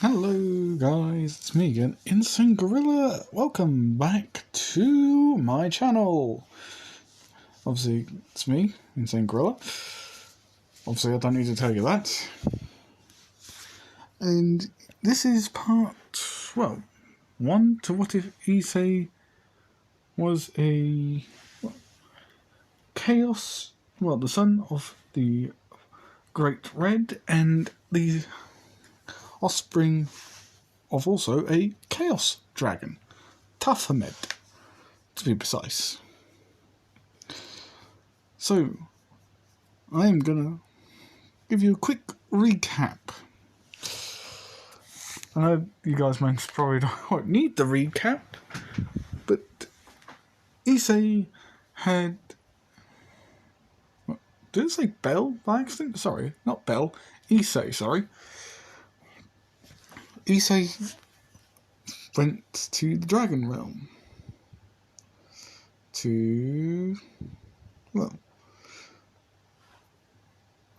Hello guys, it's me again, Insane Gorilla. Welcome back to my channel. Obviously, it's me, Insane Gorilla. Obviously, I don't need to tell you that. And this is part, 1 to what if Issei was a chaos, the son of the Great Red and the offspring of also a chaos dragon, Tafhamed, to be precise. So, I am gonna give you a quick recap. I know you guys probably don't need the recap, but Issei had... Did it say Bell by accident? Sorry, not Bell. Issei, sorry. Issei went to the Dragon Realm to... I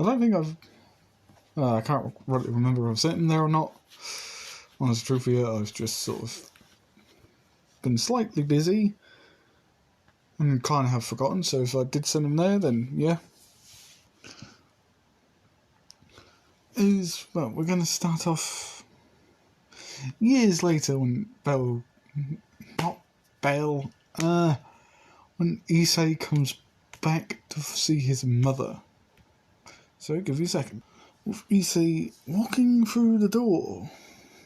don't think I can't really remember if I've sent him there or not. Honest truth here, I've just sort of been slightly busy and kind of have forgotten, so if I did send him there, then yeah. We're going to start off years later when when Issei comes back to see his mother. So give you a second. With Issei walking through the door,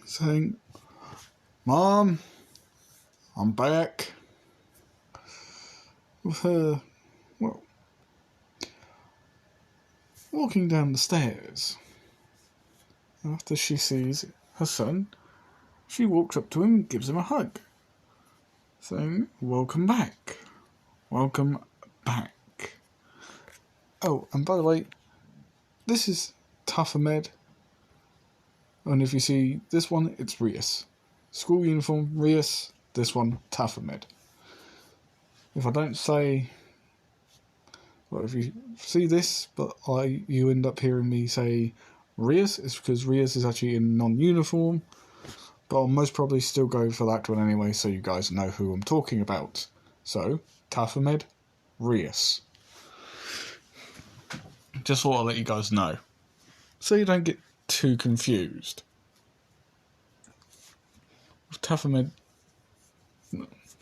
saying, "Mom, I'm back." With her, walking down the stairs. After she sees her son, she walks up to him and gives him a hug, saying, "Welcome back. Welcome back." Oh, and by the way, this is Tafhamed. And if you see this one, it's Rias. School uniform, Rias. This one, Tafhamed. If I don't say... Well, if you see this, but you end up hearing me say Rias, it's because Rias is actually in non-uniform. But I'll most probably still go for that one anyway, so you guys know who I'm talking about. So, Tafhamed, Rias. Just thought I'd let you guys know, so you don't get too confused. With Tafhamed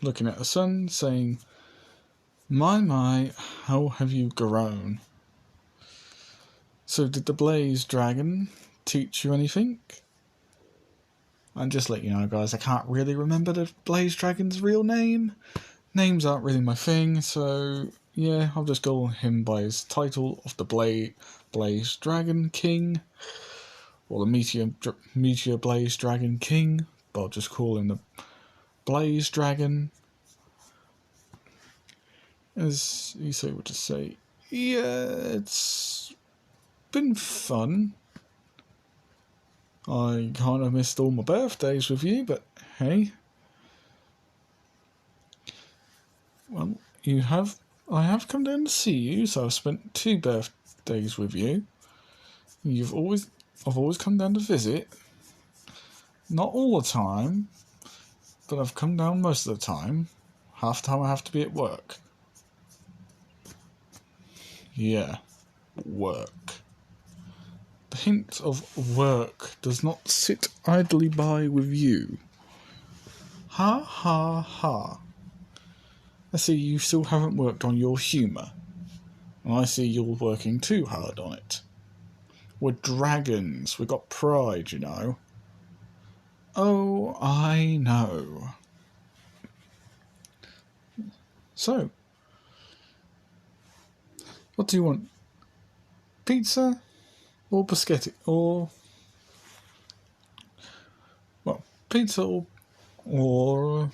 looking at the son, saying, My, how have you grown? So did the Blaze Dragon teach you anything? And just let you know, guys, I can't really remember the Blaze Dragon's real name. Names aren't really my thing, so yeah, I'll just call him by his title of the Blaze Dragon King, or the Meteor Blaze Dragon King, but I'll just call him the Blaze Dragon. As Issei would just say, yeah, it's been fun. I kind of missed all my birthdays with you, but hey. Well, I have come down to see you, so I've spent 2 birthdays with you. I've always come down to visit. Not all the time, but I've come down most of the time. Half the time I have to be at work. Yeah, work. The hint of work does not sit idly by with you. Ha ha ha. I see you still haven't worked on your humour, and I see you're working too hard on it. We're dragons, we've got pride, you know. Oh, I know. So, what do you want? Pizza? Or biscotti? Or... Well, pizza or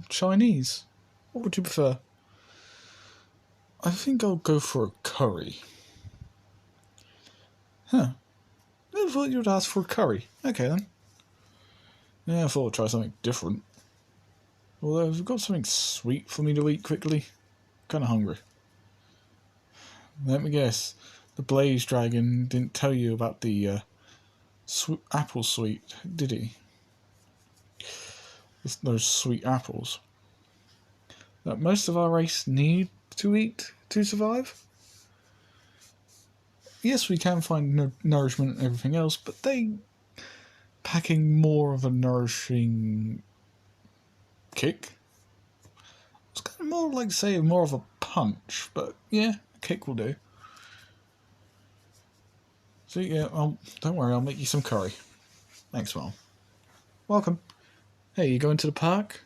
Chinese? What would you prefer? I think I'll go for a curry. Huh. Never thought you would ask for a curry. Okay then. Yeah, I thought I'd try something different. Although, have you got something sweet for me to eat quickly? Kinda hungry. Let me guess. The Blaze Dragon didn't tell you about the apple sweet, did he? Those sweet apples that most of our race need to eat to survive. Yes, we can find nourishment and everything else, but they packing more of a nourishing kick. It's kind of more like, say, more of a punch, but yeah, a kick will do. So yeah, don't worry, I'll make you some curry. Thanks, Mom. Welcome. Hey, you going to the park?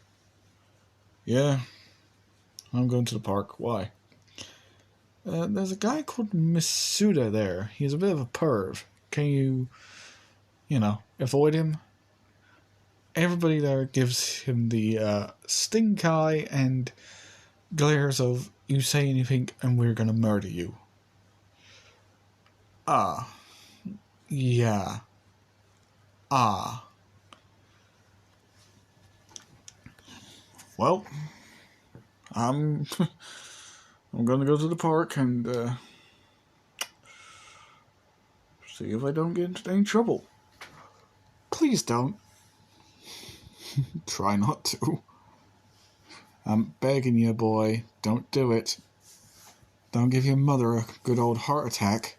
Yeah, I'm going to the park. Why? There's a guy called Masuda there. He's a bit of a perv. Can you avoid him? Everybody there gives him the stink eye and glares of, you say anything and we're gonna murder you. Ah. Yeah. Ah. Well, I'm gonna go to the park and see if I don't get into any trouble. Please don't. Try not to. I'm begging you, boy. Don't do it. Don't give your mother a good old heart attack.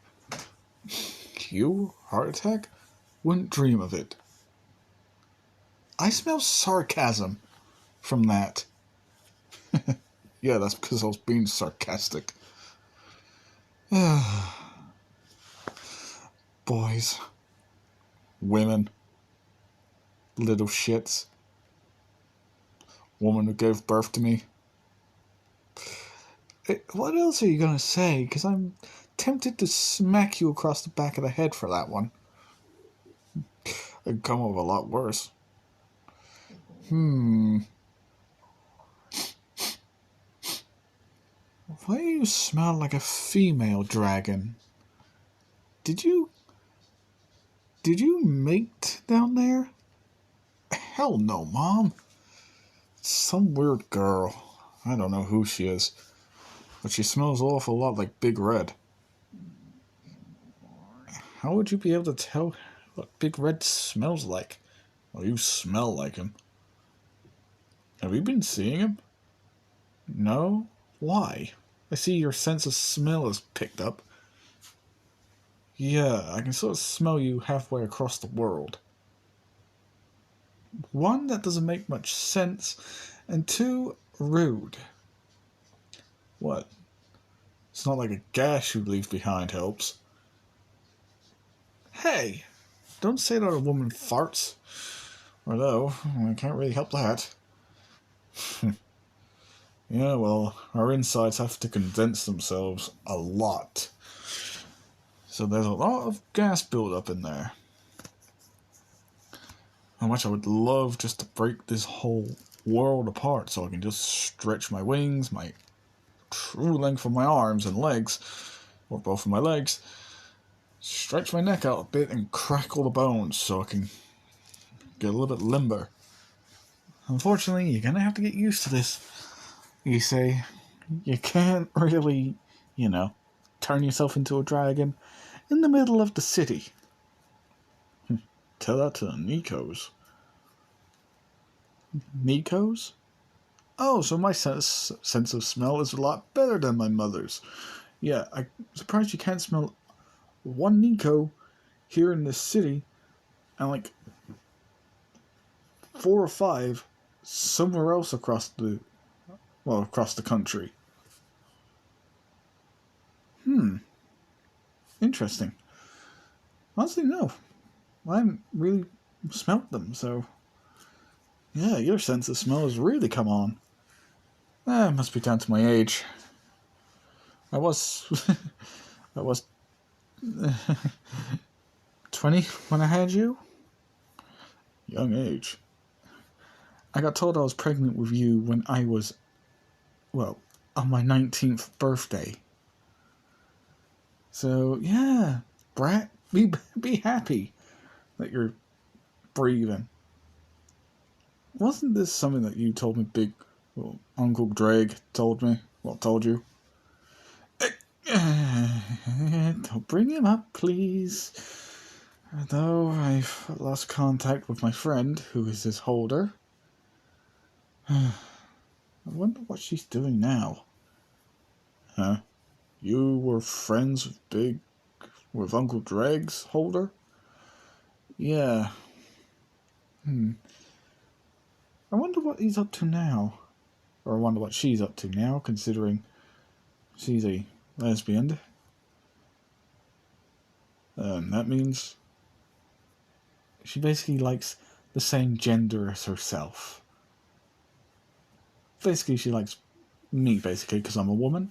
You? Heart attack? Wouldn't dream of it. I smell sarcasm from that. Yeah, that's because I was being sarcastic. Boys. Women. Little shits. Woman who gave birth to me. What else are you going to say? Because I'm tempted to smack you across the back of the head for that one. It'd come up a lot worse. Why do you smell like a female dragon? Did you mate down there? Hell no, Mom. Some weird girl. I don't know who she is. But she smells an awful lot like Big Red. How would you be able to tell what Big Red smells like? Well, you smell like him. Have you been seeing him? No? Why? I see your sense of smell is picked up. Yeah, I can sort of smell you halfway across the world. One, that doesn't make much sense, and two, rude. What? It's not like a gash you leave behind helps. Hey! Don't say that a woman farts. Although, I can't really help that. Yeah, well, our insides have to condense themselves a lot. So there's a lot of gas buildup in there. How much I would love just to break this whole world apart so I can just stretch my wings, my true length of my arms and legs, or both of my legs, stretch my neck out a bit and crack all the bones so I can get a little bit limber. Unfortunately, you're gonna have to get used to this. Issei, you can't really, turn yourself into a dragon in the middle of the city. Tell that to the Nikos. Nikos? Oh, so my sense of smell is a lot better than my mother's. Yeah, I'm surprised you can't smell one Nico here in this city and like 4 or 5 somewhere else across the country. Interesting. Honestly, no. I haven't really smelt them, so... Yeah, your sense of smell has really come on. It must be down to my age. I was 20 when I had you. Young age. I got told I was pregnant with you when I was, on my 19th birthday. So, yeah, brat, be happy that you're breathing. Wasn't this something that you told me Uncle Drake told you? Don't bring him up, please. Though I've lost contact with my friend, who is his holder. I wonder what she's doing now. Huh? You were friends with Uncle Dreg's holder? Yeah. I wonder what he's up to now. Or I wonder what she's up to now, considering she's a lesbian. That means she basically likes the same gender as herself. Basically, she likes me, basically, because I'm a woman.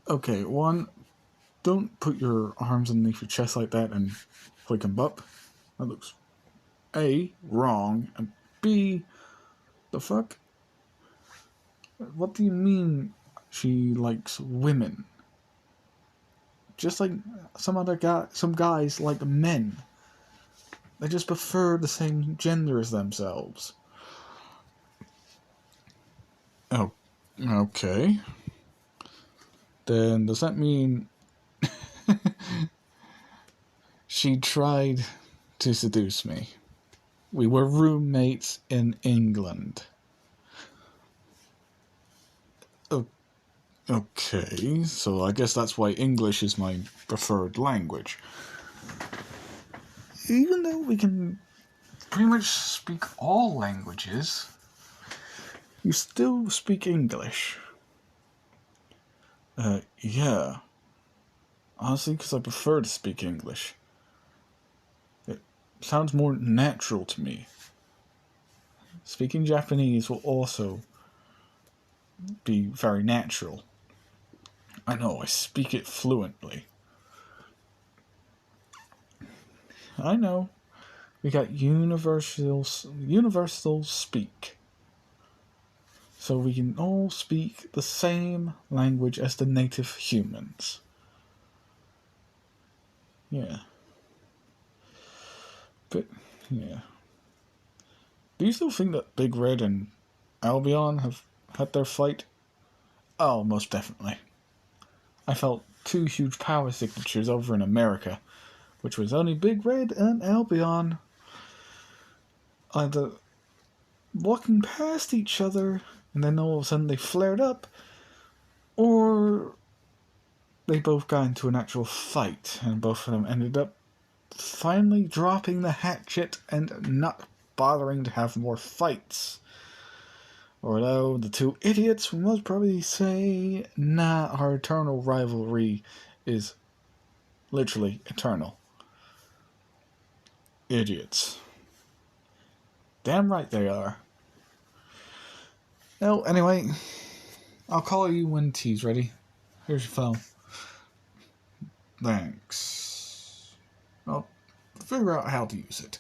Okay, one, don't put your arms underneath your chest like that and flick them up. That looks A, wrong, and B, the fuck? What do you mean she likes women? Just like some guys like men. They just prefer the same gender as themselves. Oh, okay. Then does that mean she tried to seduce me? We were roommates in England. Okay, so I guess that's why English is my preferred language. Even though we can pretty much speak all languages, you still speak English. Yeah. Honestly, because I prefer to speak English. It sounds more natural to me. Speaking Japanese will also be very natural. I know, I speak it fluently. I know. We got universal speak. So we can all speak the same language as the native humans. Yeah. But, yeah. Do you still think that Big Red and Albion have had their fight? Oh, most definitely. I felt two huge power signatures over in America, which was only Big Red and Albion either walking past each other and then all of a sudden they flared up, or they both got into an actual fight and both of them ended up finally dropping the hatchet and not bothering to have more fights. Although the two idiots would most probably say, nah, our eternal rivalry is literally eternal. Idiots. Damn right they are. Well, anyway, I'll call you when tea's ready. Here's your phone. Thanks. I'll figure out how to use it.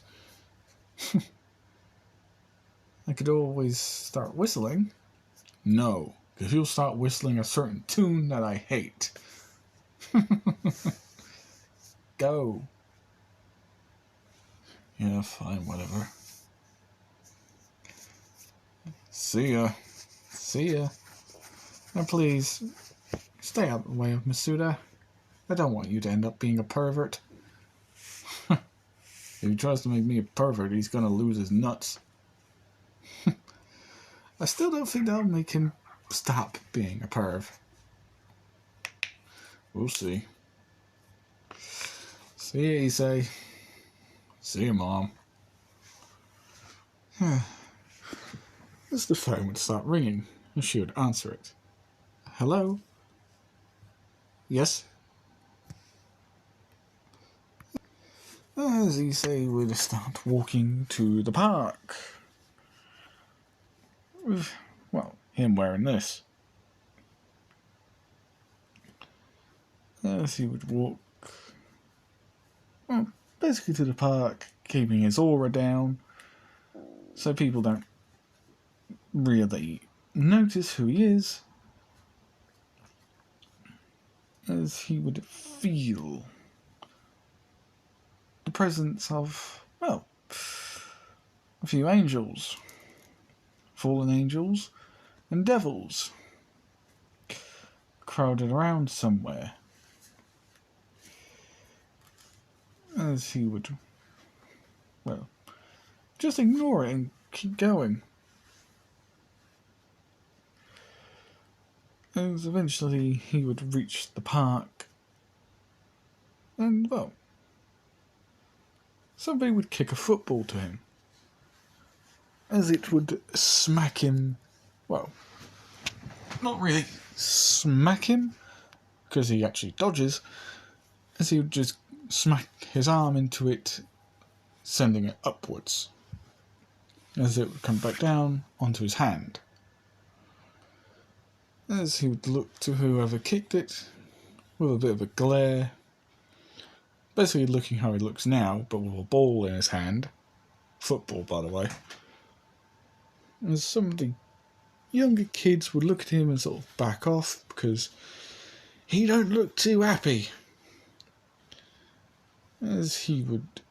I could always start whistling. No, because you'll start whistling a certain tune that I hate. Go. Yeah, fine, whatever. See ya. See ya. Now please, stay out of the way of Masuda. I don't want you to end up being a pervert. If he tries to make me a pervert, he's gonna lose his nuts. I still don't think that'll make him stop being a perv. We'll see. See ya, Issei. See ya, Mom. As the phone would start ringing, and she would answer it. Hello? Yes? As Issei would start walking to the park. With, well, him wearing this. As he would walk, well, basically to the park, keeping his aura down, so people don't really notice who he is, as he would feel the presence of, well, a few angels, fallen angels, and devils crowded around somewhere. as he would, well, just ignore it and keep going. As eventually he would reach the park, and, well, somebody would kick a football to him, as it would smack him, well, not really smack him, because he actually dodges, as he would just smack his arm into it, sending it upwards, as it would come back down onto his hand. As he would look to whoever kicked it, with a bit of a glare, basically looking how he looks now, but with a ball in his hand. Football, by the way. As some of the younger kids would look at him and sort of back off, because he don't look too happy. As he would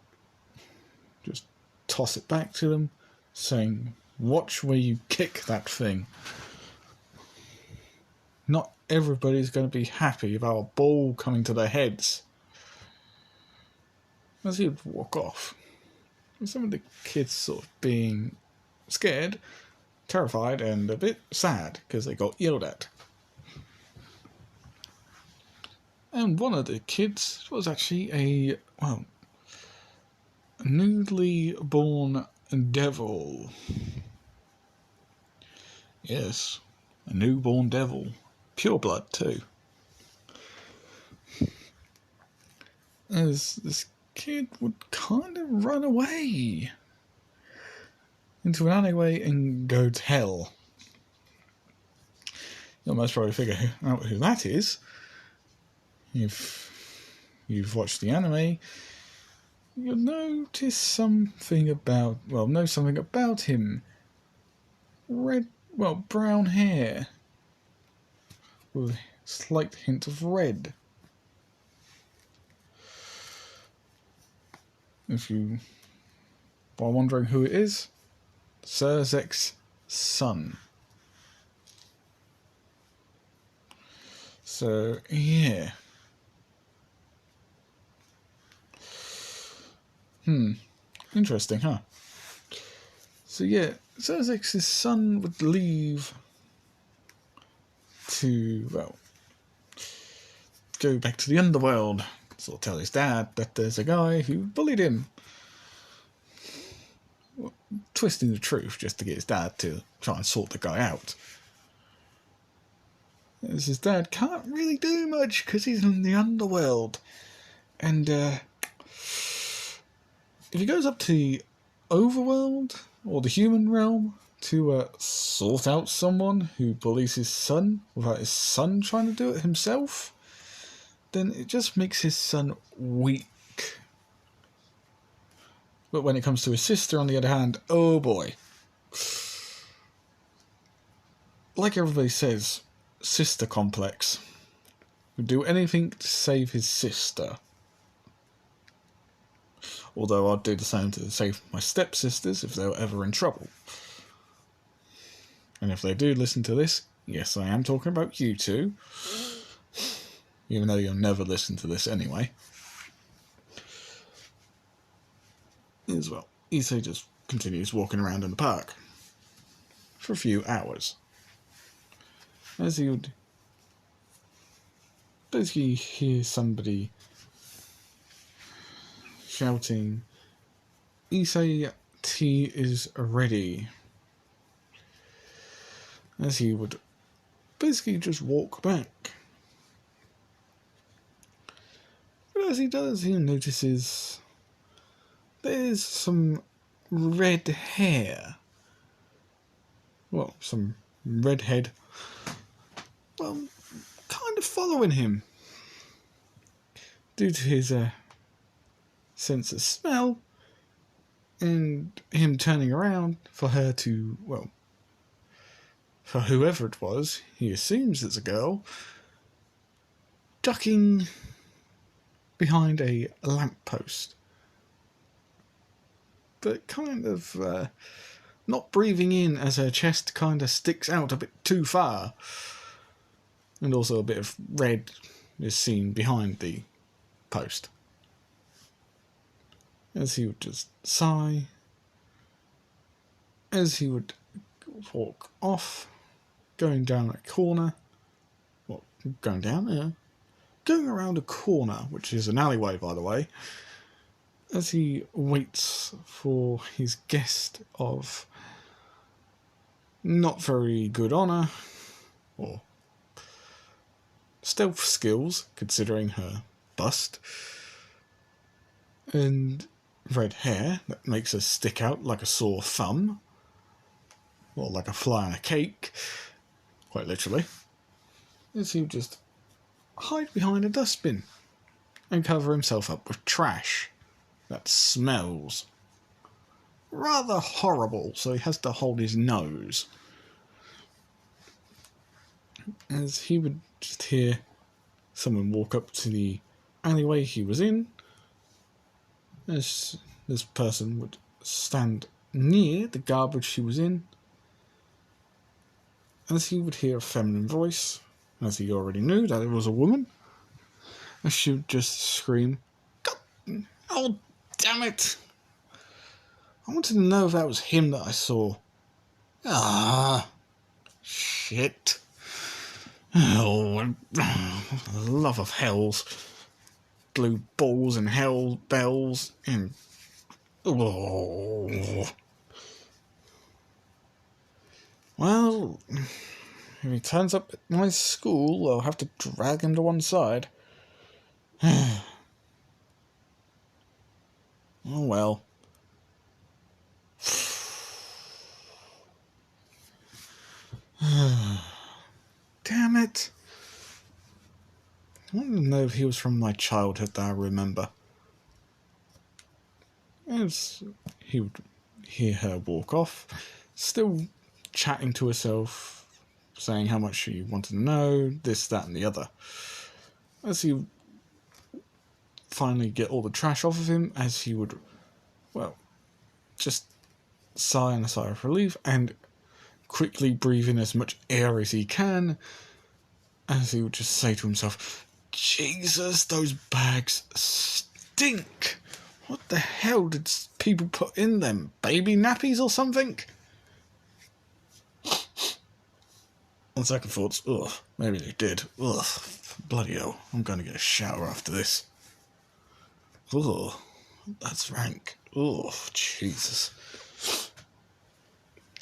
just toss it back to them, saying, "Watch where you kick that thing. Not everybody's going to be happy about a ball coming to their heads." As he would walk off, and some of the kids sort of being scared, terrified, and a bit sad because they got yelled at. And one of the kids was actually a newly born devil. Yes, a newborn devil. Pure blood, too. As this kid would kind of run away into an alleyway and go to hell. You'll most probably figure out who that is. If you've watched the anime, you'll notice something about, know something about him. Brown hair with a slight hint of red. If you are wondering who it is, Sir Zek's son. So, yeah. Interesting, huh? So, yeah, Sir Zek's son would leave to, go back to the underworld. Sort of tell his dad that there's a guy who bullied him. Twisting the truth just to get his dad to try and sort the guy out. As his dad can't really do much because he's in the underworld. And if he goes up to the overworld, or the human realm, to sort out someone who bullies his son without his son trying to do it himself, then it just makes his son weak. But when it comes to his sister, on the other hand, oh boy. Like everybody says, sister complex. Would do anything to save his sister. Although I'd do the same to save my stepsisters if they were ever in trouble. And if they do listen to this, yes, I am talking about you two. Even though you'll never listen to this anyway. As well, Issei just continues walking around in the park for a few hours. As he would basically hear somebody shouting, "Issei, tea is ready." As he would basically just walk back. But as he does, he notices there's some red hair. Well, some redhead, kind of following him. Due to his sense of smell, and him turning around for her to, for whoever it was, he assumes it's a girl, ducking behind a lamppost. But kind of not breathing in as her chest kind of sticks out a bit too far. And also a bit of red is seen behind the post. as he would just sigh, as he would walk off, going down a corner, going around a corner, which is an alleyway, by the way, as he waits for his guest of not very good honour, or stealth skills, considering her bust, and red hair that makes her stick out like a sore thumb, or like a fly on a cake, quite literally, as he would just hide behind a dustbin and cover himself up with trash that smells rather horrible, so he has to hold his nose. As he would just hear someone walk up to the alleyway he was in, as this person would stand near the garbage he was in, as he would hear a feminine voice, as he already knew that it was a woman, as she would just scream, "God, oh, damn it! I wanted to know if that was him that I saw. Ah, shit. Oh, love of hells. Blue balls and hell bells and... Oh. Well, if he turns up at my school, I'll have to drag him to one side. Oh well. Damn it. I don't know if he was from my childhood that I remember. As he would hear her walk off, still chatting to herself, saying how much she wanted to know, this, that and the other. As he would finally get all the trash off of him, as he would, well, just sigh and a sigh of relief and quickly breathe in as much air as he can, as he would just say to himself, Jesus, those bags stink. What the hell did people put in them? Baby nappies or something? On second thoughts, ugh, maybe they did. Ugh, bloody hell, I'm going to get a shower after this. Ugh, that's rank. Ugh, Jesus.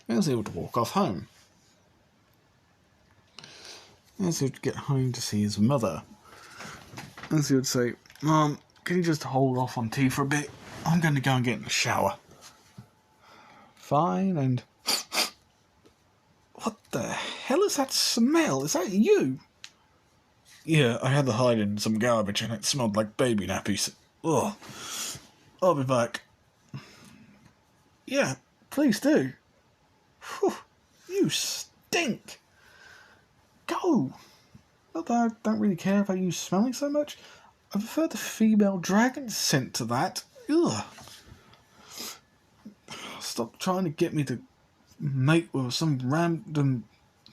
As he would walk off home. As he would get home to see his mother. As he would say, Mom, can you just hold off on tea for a bit? I'm going to go and get in the shower. Fine, and... What the hell is that smell? Is that you? Yeah, I had to hide in some garbage and it smelled like baby nappies. Ugh. I'll be back. Yeah, please do. Whew, you stink. Go. Not that I don't really care about you smelling so much. I prefer the female dragon scent to that. Ugh. Stop trying to get me to mate with some random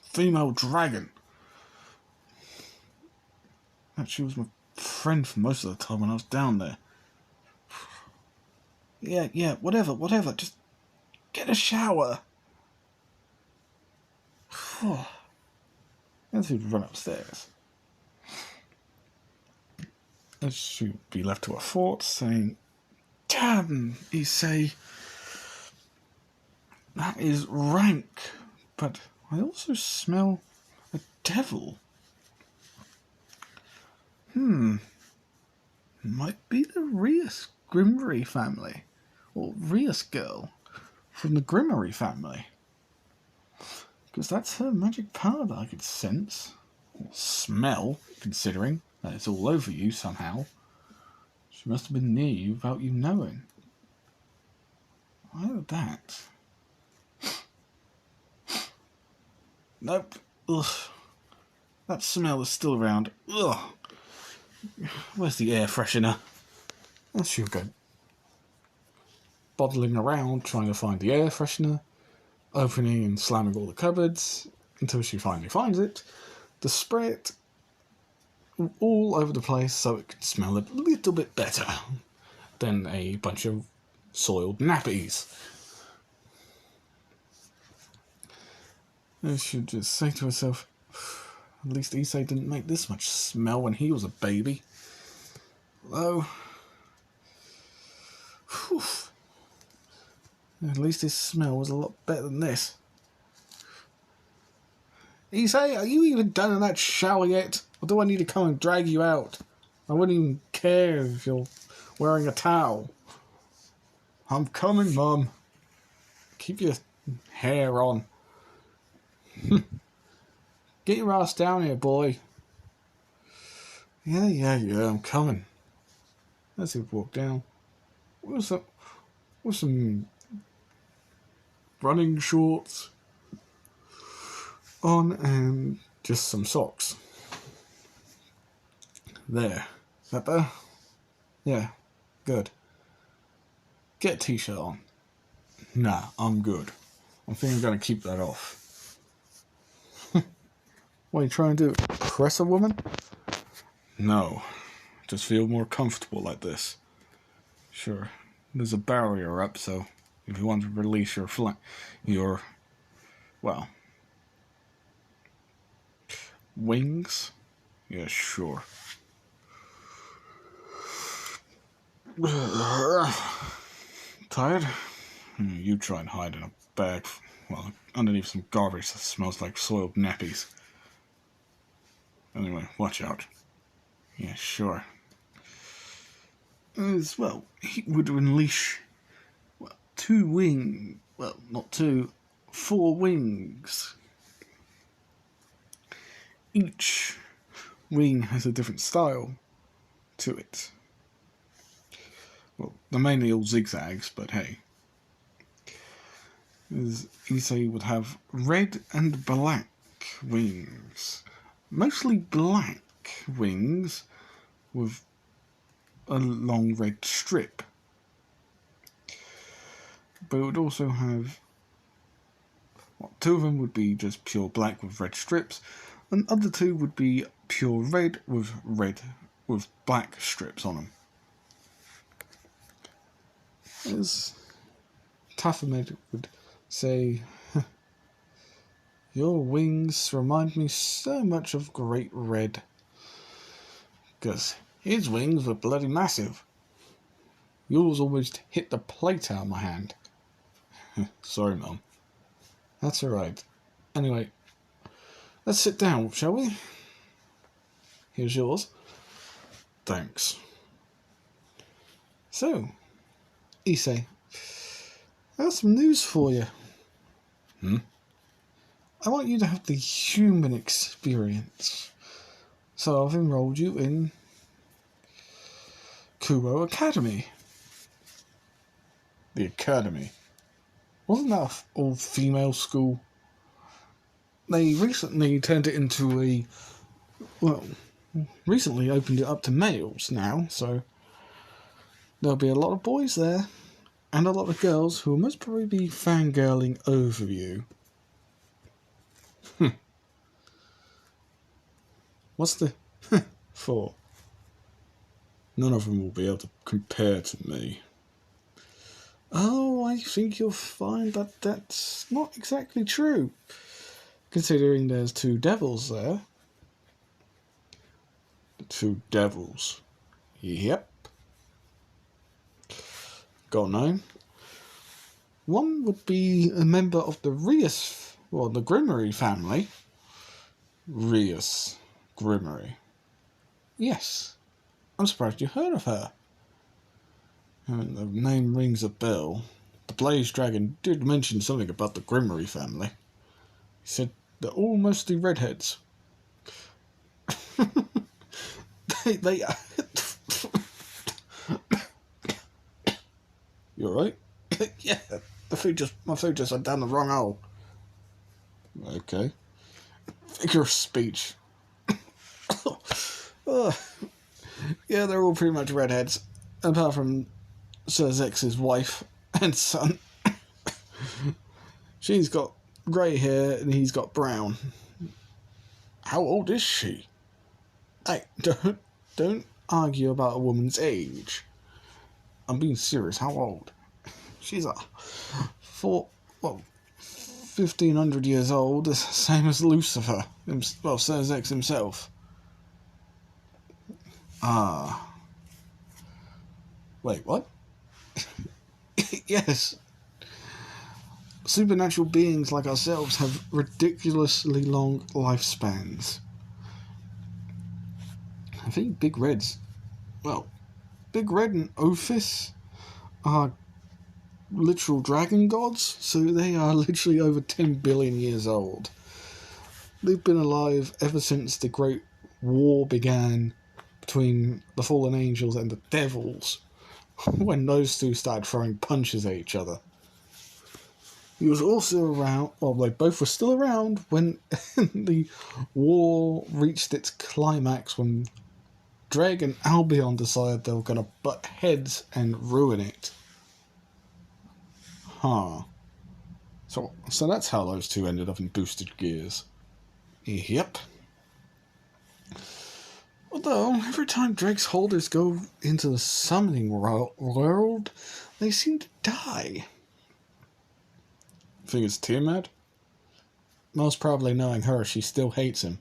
female dragon. She was my friend for most of the time when I was down there. Yeah, whatever. Just get a shower. Then she'd run upstairs. And she'd be left to her thoughts, saying, Damn, Issei, that is rank, but I also smell a devil. Might be the Rias Grimmery family, or Rias girl from the Grimmery family. Because that's her magic power that I could sense, or smell, considering that it's all over you somehow. She must have been near you without you knowing. Either that. Nope. Ugh. That smell is still around. Ugh. Where's the air freshener? And she'll go bottling around trying to find the air freshener, opening and slamming all the cupboards until she finally finds it, to spray it all over the place so it can smell a little bit better. than a bunch of soiled nappies. I should just say to herself, at least Issei didn't make this much smell when he was a baby. Though, at least his smell was a lot better than this. Issei, are you even done in that shower yet? Or do I need to come and drag you out? I wouldn't even care if you're wearing a towel. I'm coming, Mum. Keep your hair on. Get your ass down here, boy. Yeah, I'm coming. As he walked down, with some running shorts on and just some socks. There. Is that better? Yeah, good. Get a t-shirt on. Nah, I'm good. I think I'm going to keep that off. What are you trying to do? Impress a woman? No. Just feel more comfortable like this. Sure. There's a barrier up, so if you want to release your wings? Yeah, sure. Tired? You try and hide in a bag, underneath some garbage that smells like soiled nappies. Anyway, watch out. Yeah, sure. As well, he would unleash, 2 wings. Well, not 2, 4 wings. Each wing has a different style to it. Well, they're mainly all zigzags, but hey. Issei would have red and black wings. Mostly black wings with a long red strip. But it would also have 2 of them would be just pure black with red strips, and the other 2 would be pure red with black strips on them. As Tafamed would say, your wings remind me so much of Great Red. Because his wings were bloody massive. Yours almost hit the plate out of my hand. Sorry, Mum. That's alright. Anyway, let's sit down, shall we? Here's yours. Thanks. So, Issei, I got some news for you. I want you to have the human experience. So I've enrolled you in Kuro Academy. The Academy? Wasn't that an all-female school? They recently turned it into recently opened it up to males now, so there'll be a lot of boys there, and a lot of girls who will most probably be fangirling over you. What's the for? None of them will be able to compare to me. Oh, I think you'll find that that's not exactly true, considering there's 2 devils there. 2 devils? Yep. Got a name? One would be a member of the the Grimmery family. Rias Grimmery. Yes. I'm surprised you heard of her. The name rings a bell. The Blaze Dragon did mention something about the Grimmery family. He said they're all mostly redheads. they You alright? Yeah, my food just went down the wrong hole. Okay. Figure of speech. Yeah, they're all pretty much redheads, apart from Sir Zex's wife and son. She's got grey hair and he's got brown. How old is she? Hey, don't argue about a woman's age. I'm being serious. How old? She's a 1,500 years old, the same as Lucifer, Sir Zex himself. Wait, what? Yes. Supernatural beings like ourselves have ridiculously long lifespans. I think Big Red and Ophis are literal dragon gods, so they are literally over 10 billion years old. They've been alive ever since the Great War began between the fallen angels and the devils, when those two started throwing punches at each other. He was also around, they both were still around when the war reached its climax, when Dreg and Albion decided they were going to butt heads and ruin it. So that's how those two ended up in boosted gears. Yep. Although, every time Dreg's holders go into the summoning world, they seem to die. Think it's Tiamat? Most probably, knowing her, she still hates him.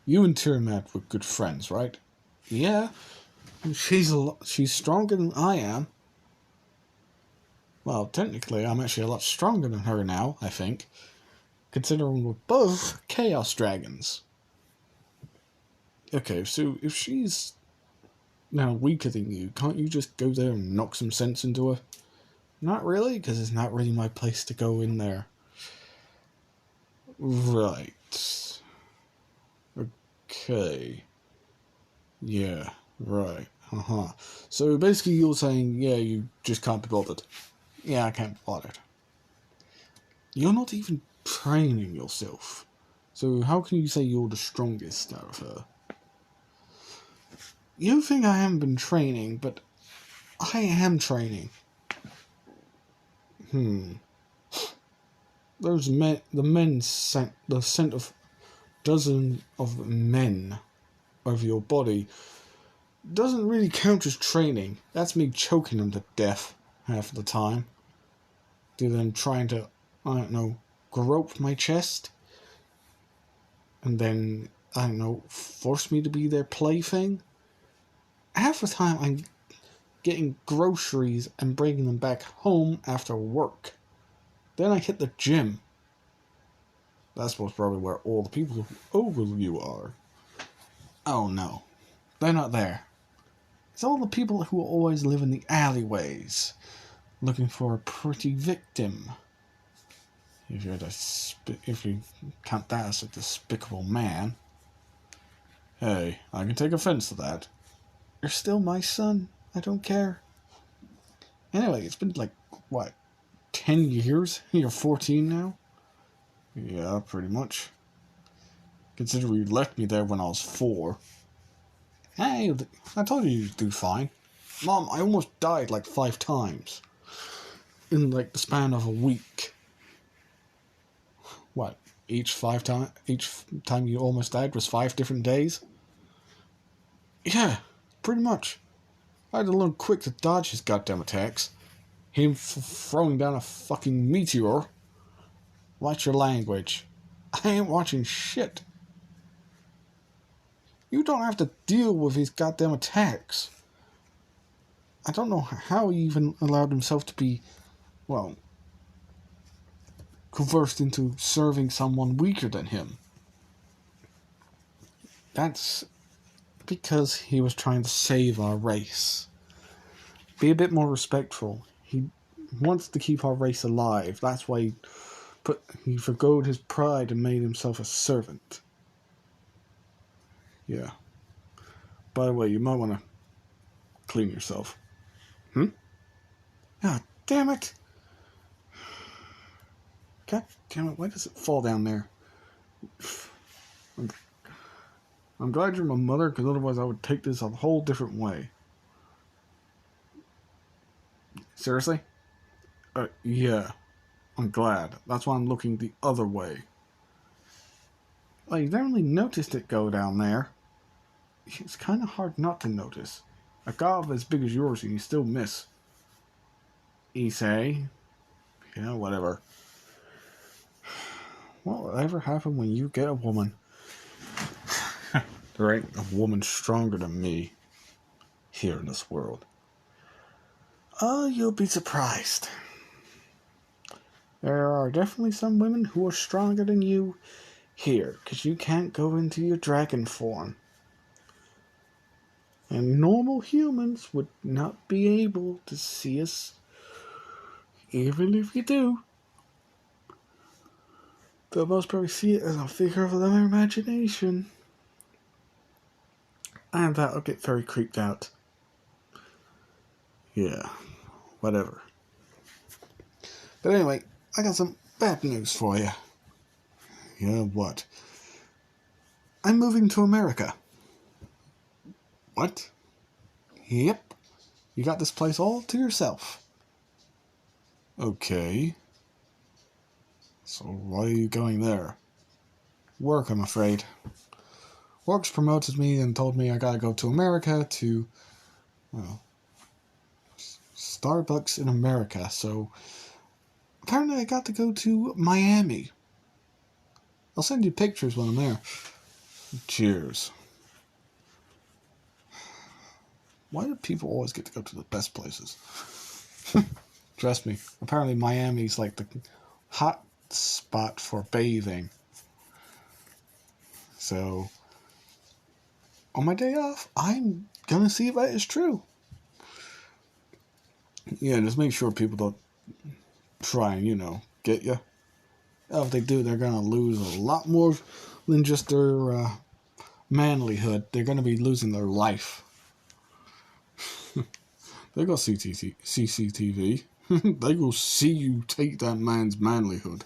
You and Tiamat were good friends, right? Yeah. She's stronger than I am. Well, technically, I'm actually a lot stronger than her now, I think. Considering we're both Chaos Dragons. Okay, so if she's now weaker than you, can't you just go there and knock some sense into her? Not really, because it's not really my place to go in there. Right. Okay. Yeah, right. So basically you're saying, yeah, you just can't be bothered. Yeah, I can't be bothered. You're not even training yourself. So how can you say you're the strongest out of her? You think I haven't been training, but I am training. Those men, the scent of dozens of men over your body doesn't really count as training. That's me choking them to death half the time. Do them trying to, I don't know, grope my chest. And then, I don't know, force me to be their plaything. Half the time I'm getting groceries and bringing them back home after work. Then I hit the gym. That's most probably where all the people over you are. Oh no, they're not there. It's all the people who always live in the alleyways, looking for a pretty victim. If you count that as a despicable man. Hey, I can take offense to that. You're still my son. I don't care. Anyway, it's been 10 years? You're 14 now? Yeah, pretty much. Considering you left me there when I was 4. Hey, I told you you'd do fine. Mom, I almost died 5 times. In the span of a week. What? Each time you almost died was 5 different days? Yeah, pretty much. I had to learn quick to dodge his goddamn attacks. Him throwing down a fucking meteor. Watch your language. I ain't watching shit. You don't have to deal with his goddamn attacks. I don't know how he even allowed himself to be, coerced into serving someone weaker than him. That's because he was trying to save our race. Be a bit more respectful. He wants to keep our race alive. That's why he forgoed his pride and made himself a servant. Yeah. By the way, you might want to clean yourself. Ah, damn it! God damn it, why does it fall down there? I'm glad you're my mother, because otherwise I would take this a whole different way. Seriously? Yeah. I'm glad. That's why I'm looking the other way. You never really noticed it go down there. it's kind of hard not to notice. A gob as big as yours and you still miss. Issei. Yeah, whatever. What will ever happen when you get a woman? There ain't a woman stronger than me here in this world. Oh, you'll be surprised. There are definitely some women who are stronger than you here, because you can't go into your dragon form. And normal humans would not be able to see us, even if you do. They'll most probably see it as a figure of their imagination. And that'll get very creeped out. Yeah, whatever. But anyway, I got some bad news for you. Yeah, what? I'm moving to America. What? Yep. You got this place all to yourself. Okay. So why are you going there? Work, I'm afraid. Work's promoted me and told me I gotta go to America to, well, Starbucks in America. So apparently I got to go to Miami. I'll send you pictures when I'm there. Cheers. Why do people always get to go to the best places? Trust me. Apparently Miami's like the hot spot for bathing. So on my day off, I'm gonna see if that is true. Yeah, just make sure people don't try and, get you. If they do, they're gonna lose a lot more than just their manlyhood. They're gonna be losing their life. They got CCTV. They will see you take that man's manlyhood.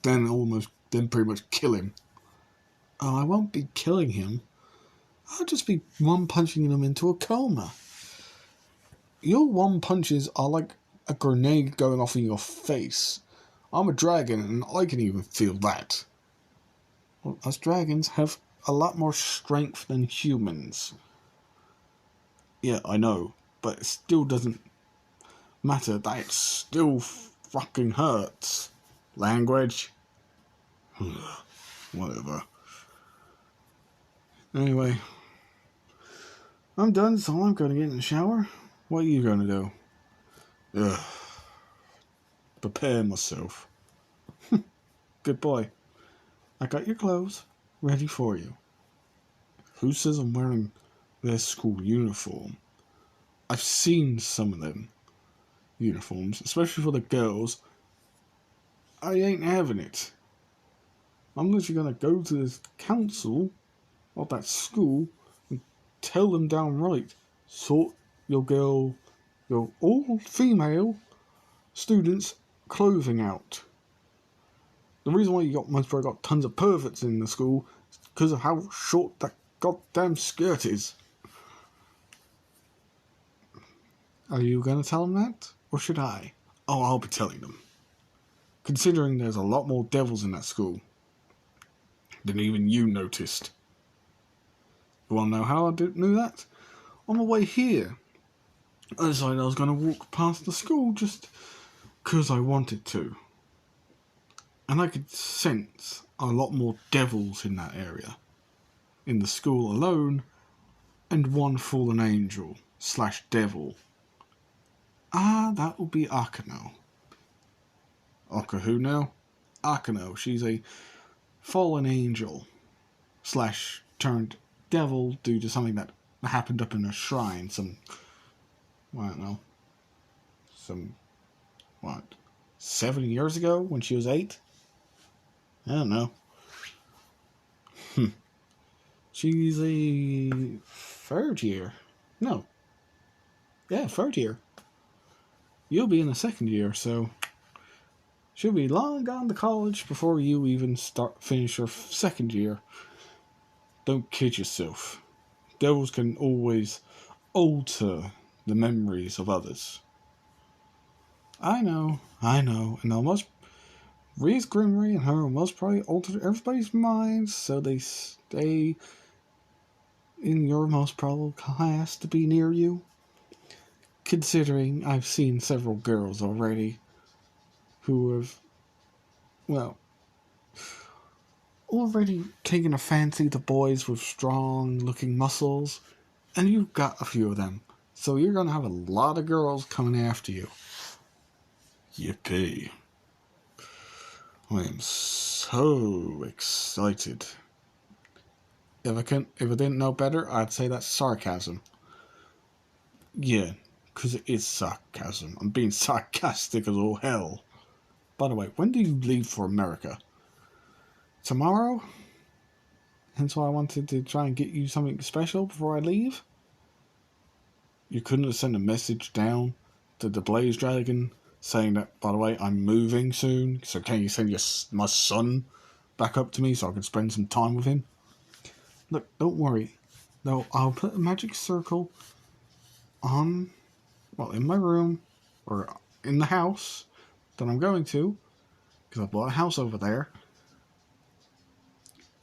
Then pretty much kill him. Oh, I won't be killing him. I'll just be one-punching him into a coma. Your one-punches are like a grenade going off in your face. I'm a dragon and I can even feel that. Well, us dragons have a lot more strength than humans. Yeah, I know. But it still doesn't matter. That still fucking hurts. Language. Whatever. Anyway, I'm done, so I'm gonna get in the shower. What are you gonna do? Ugh. Prepare myself. Good boy. I got your clothes ready for you. Who says I'm wearing their school uniform? I've seen some of them uniforms, especially for the girls. I ain't having it. I'm literally gonna go to the council of that school and tell them downright, sort your all-female students' clothing out. The reason why most probably got tons of perverts in the school is because of how short that goddamn skirt is. Are you going to tell them that? Or should I? Oh, I'll be telling them. Considering there's a lot more devils in that school than even you noticed. You want to know how I knew that? On my way here, I decided I was going to walk past the school just because I wanted to. And I could sense a lot more devils in that area. In the school alone, and one fallen angel / devil. That will be Akano. Aka who now? Akano. She's a fallen angel / turned devil due to something that happened up in a shrine. I don't know. 7 years ago when she was 8? I don't know. She's a third year. No. Yeah, third year. You'll be in the second year, so she'll be long gone to college before you even finish your second year. Don't kid yourself. Devils can always alter the memories of others. I know, and almost Reese Grimry and her will most probably alter everybody's minds so they stay in your most probable class to be near you, considering I've seen several girls already who have, well, already taken a fancy to boys with strong looking muscles, and you've got a few of them. So you're going to have a lot of girls coming after you. Yippee. I am so excited. If I didn't know better, I'd say that's sarcasm. Yeah, because it is sarcasm. I'm being sarcastic as all hell. By the way, when do you leave for America? Tomorrow? Hence why I wanted to try and get you something special before I leave. You couldn't have sent a message down to the Blaze Dragon saying that, by the way, I'm moving soon, so can you send my son back up to me so I can spend some time with him? Look, don't worry. No, I'll put a magic circle in my room, or in the house that I'm going to, because I bought a house over there.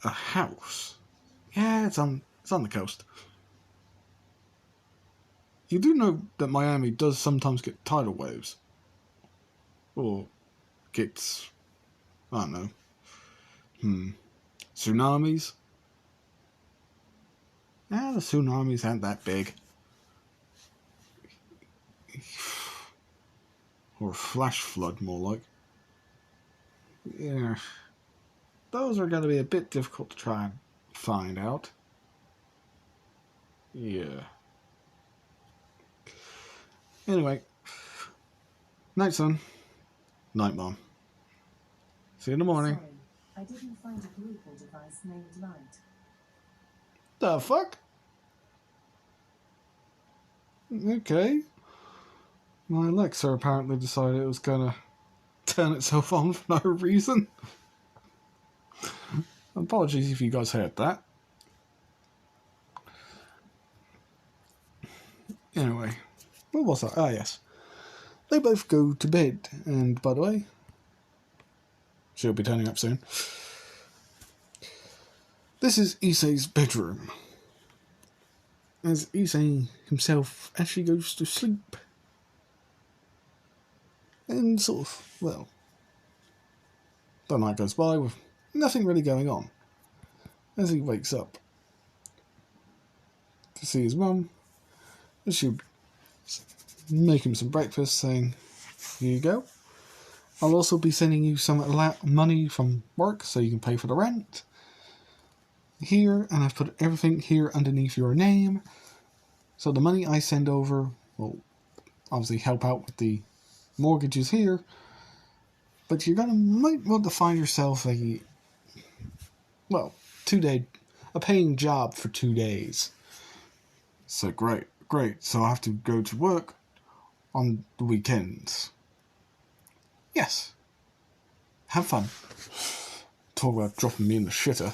A house? Yeah, it's on the coast. You do know that Miami does sometimes get tidal waves. Or gets, I don't know, tsunamis? Yeah, the tsunamis aren't that big. Or flash flood, more like. Yeah. Those are going to be a bit difficult to try and find out. Yeah. Anyway. Night, son. Night, Mom. See you in the morning. Sorry, I didn't find a grouping device named Light. The fuck? Okay. My Alexa apparently decided it was gonna turn itself on for no reason. Apologies if you guys heard that. Anyway, what was that? Ah, yes. They both go to bed, and by the way, she'll be turning up soon. This is Issei's bedroom. As Issei himself actually goes to sleep. And sort of, well, the night goes by with nothing really going on. As he wakes up to see his mum, she'll make him some breakfast, saying, "Here you go. I'll also be sending you some money from work so you can pay for the rent. Here, and I've put everything here underneath your name. So the money I send over will obviously help out with the mortgages here. But you're might want to find yourself a paying job for 2 days." So great. So I have to go to work on the weekends. Yes. Have fun. Talk about dropping me in the shitter.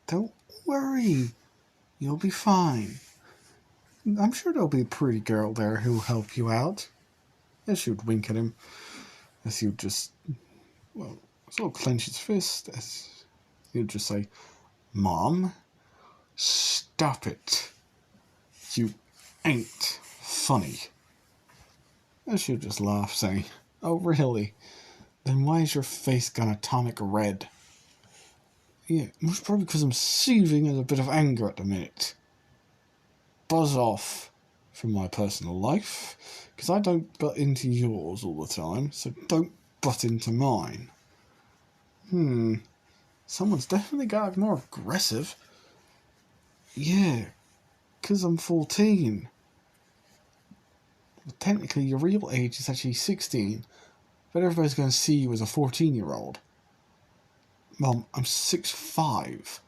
Don't worry. You'll be fine. I'm sure there'll be a pretty girl there who'll help you out. And she would wink at him as he would just, sort of clench his fist as he would just say, "Mom, stop it. You ain't funny." And she would just laugh, saying, "Oh, really? Then why is your face gone atomic red?" "Yeah, most probably because I'm seething in a bit of anger at the minute." "Buzz off from my personal life, because I don't butt into yours all the time, so don't butt into mine." Someone's definitely got more aggressive. "Yeah, because I'm 14. Well, technically, your real age is actually 16, but everybody's going to see you as a 14-year-old. Mom, I'm 6'5".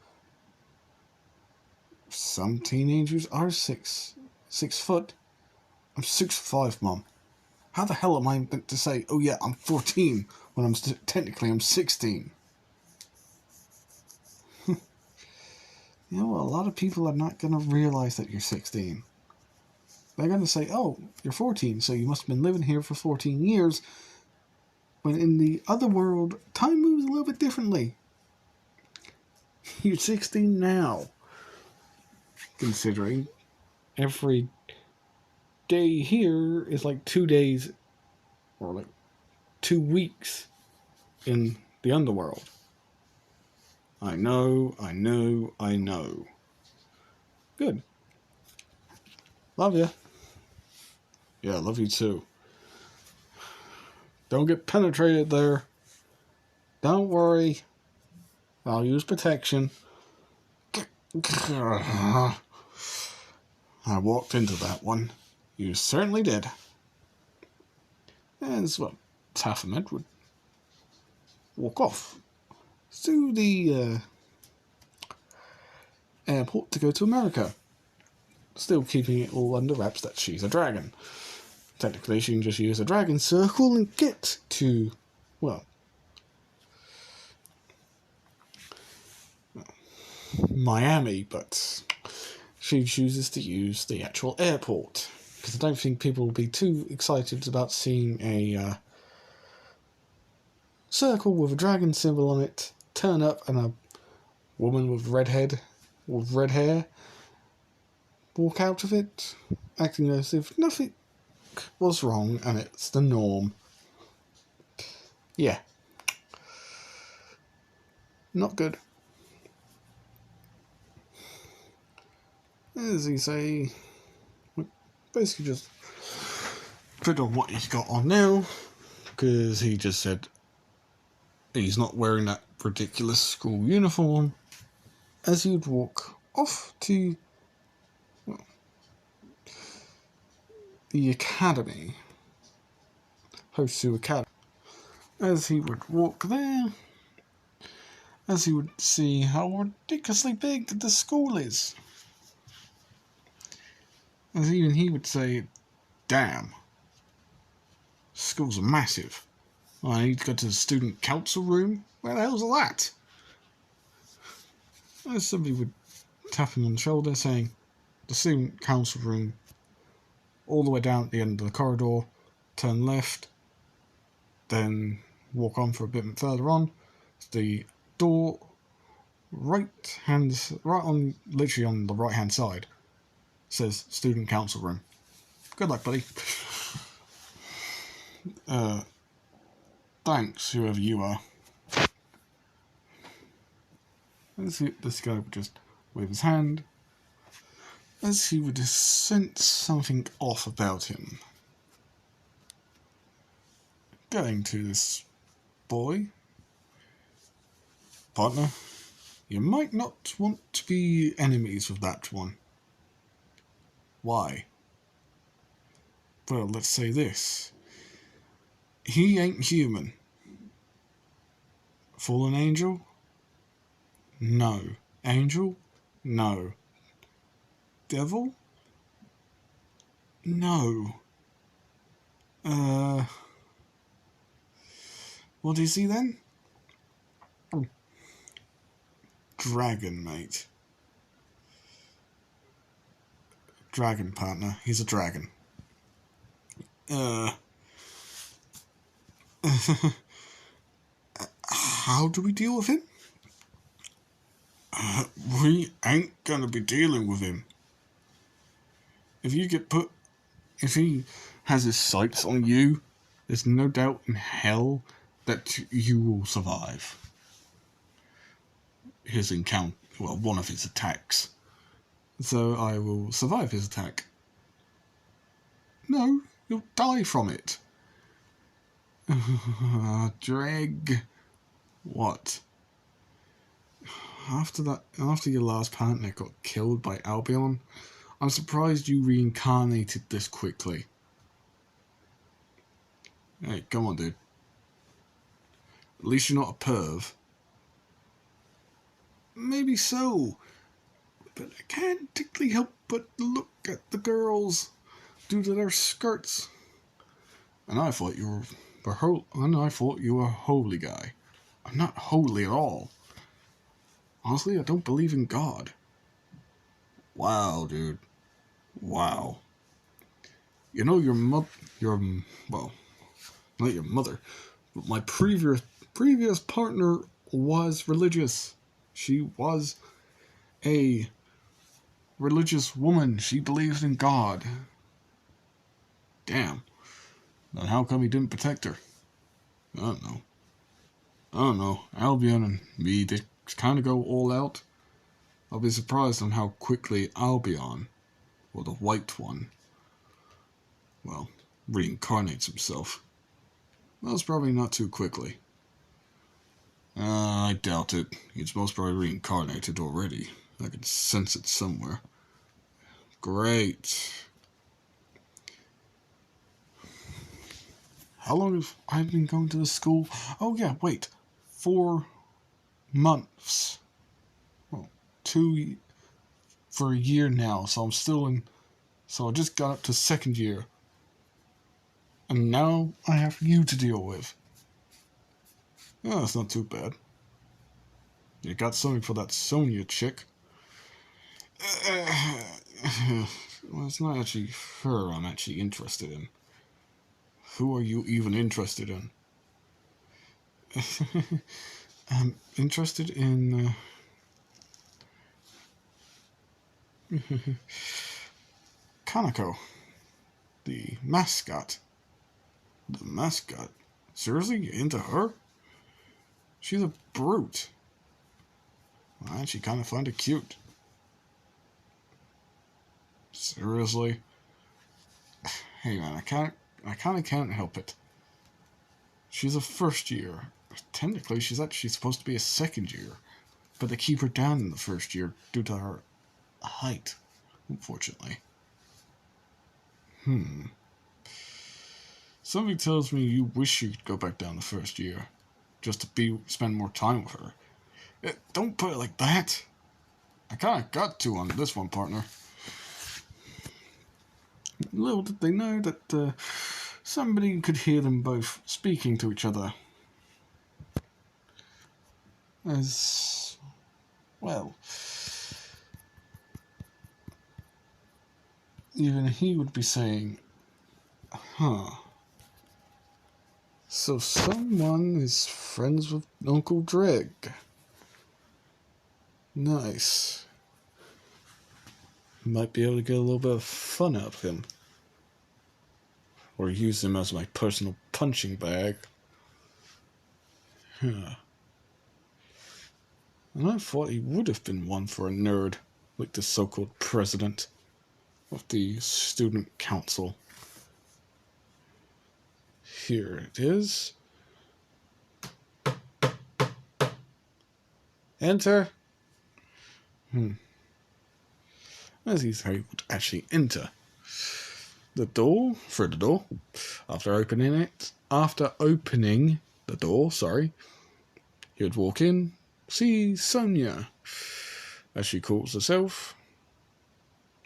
Some teenagers are 6 foot. I'm 6'5", Mom. How the hell am I meant to say, "Oh yeah, I'm 14", when technically I'm 16? You know, a lot of people are not going to realize that you're 16. They're going to say, "Oh, you're 14, so you must have been living here for 14 years. When in the other world, time moves a little bit differently. You're 16 now. Considering every day here is like 2 days or like 2 weeks in the underworld. I know. Good. Love you. Yeah, love you too. Don't get penetrated there. Don't worry. I'll use protection. I walked into that one. You certainly did. And that's what Taffament would walk off to the airport to go to America. Still keeping it all under wraps that she's a dragon. Technically, she can just use a dragon circle and get to, well, Miami, but she chooses to use the actual airport. Because I don't think people will be too excited about seeing a circle with a dragon symbol on it turn up and a woman with red hair walk out of it, acting as if nothing was wrong and it's the norm. Yeah. Not good. As Issei basically just put on what he's got on now, because he just said he's not wearing that ridiculous school uniform, as he would walk off to, well, the academy, Hosu Academy. As he would walk there, as he would see how ridiculously big the school is. As even he would say, damn, schools are massive. I need to go to the student council room? Where the hell's that? As somebody would tap him on the shoulder saying, the student council room, all the way down at the end of the corridor, turn left, then walk on for a bit further on. The door, literally on the right hand side, says student council room. Good luck, buddy. Thanks, whoever you are. This guy would just wave his hand, as he would sense something off about him. Going to this boy. Partner, you might not want to be enemies with that one. Why? Well, let's say this. He ain't human. Fallen angel? No. Angel? No. Devil? No. What is he then? Dragon, mate. Dragon, partner. He's a dragon. How do we deal with him? We ain't gonna be dealing with him. If he has his sights on you, there's no doubt in hell that you will survive his encounter, well, one of his attacks. So I will survive his attack. No, you'll die from it. Dreg. What? After your last partner got killed by Albion, I'm surprised you reincarnated this quickly. Hey, come on, dude. At least you're not a perv. Maybe so, but I can't particularly help but look at the girls due to their skirts. And I thought you were a holy guy. I'm not holy at all. Honestly, I don't believe in God. Wow, dude. Wow. You know, well, not your mother, but my previous partner was religious. She was a religious woman. She believed in God. Damn. Then how come he didn't protect her? I don't know. Albion and me, they kind of go all out. I'll be surprised on how quickly Albion, or the White One, well, reincarnates himself. Most probably not too quickly. I doubt it. He's most probably reincarnated already. I can sense it somewhere. Great. How long have I been going to this school? Oh yeah, wait. 4 months. Well, 2 for a year now, so I'm still in. So I just got up to 2nd year. And now I have you to deal with. Oh, that's not too bad. You got something for that Sonia chick. Well, it's not actually her I'm actually interested in. Who are you even interested in? I'm interested in... Kanako. The mascot. The mascot? Seriously? You're into her? She's a brute. I actually kind of find it cute. Seriously? Hey man, I kind of can't help it. She's a 1st year. Technically, she's actually supposed to be a 2nd year. But they keep her down in the 1st year due to her height, unfortunately. Something tells me you wish you could go back down the 1st year. Just to spend more time with her. Don't put it like that. I kind of got to on this one, partner. Little did they know that somebody could hear them both speaking to each other. As well, even he would be saying, huh. So someone is friends with Uncle Dreg. Nice. Might be able to get a little bit of fun out of him. Or use him as my personal punching bag. Huh. And I thought he would have been one for a nerd, like the so-called president of the student council. Here it is. Enter. As he's how he would actually enter the door, through the door. After opening the door, he would walk in, see Sonia, as she calls herself,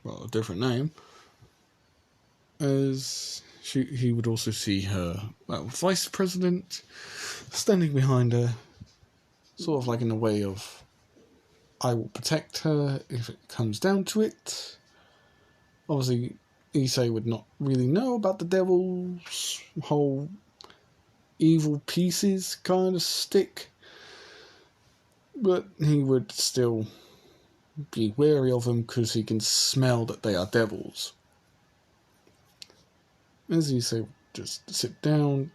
well, a different name, as he would also see her, well, vice president standing behind her, sort of like in a way of, I will protect her if it comes down to it. Obviously, Issei would not really know about the devil's whole evil pieces kind of stick, but he would still be wary of them because he can smell that they are devils. As Issei would just sit down,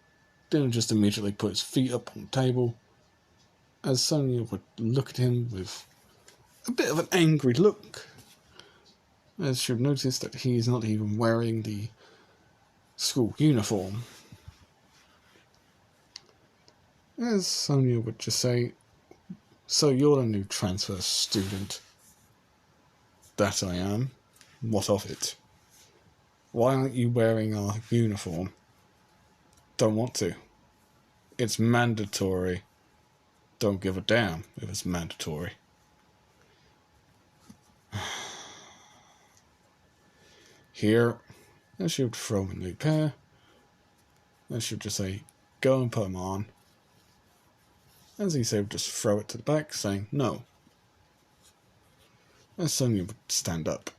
then just immediately put his feet up on the table, as Sonia would look at him with a bit of an angry look, as she would notice that he is not even wearing the school uniform. As Sonia would just say, so you're the new transfer student. That I am. What of it? Why aren't you wearing our uniform? Don't want to. It's mandatory. Don't give a damn if it's mandatory. Here, and she would throw him a new pair, and she would just say, go and put them on. As he said, just throw it to the back, saying, no. And Sonia would stand up.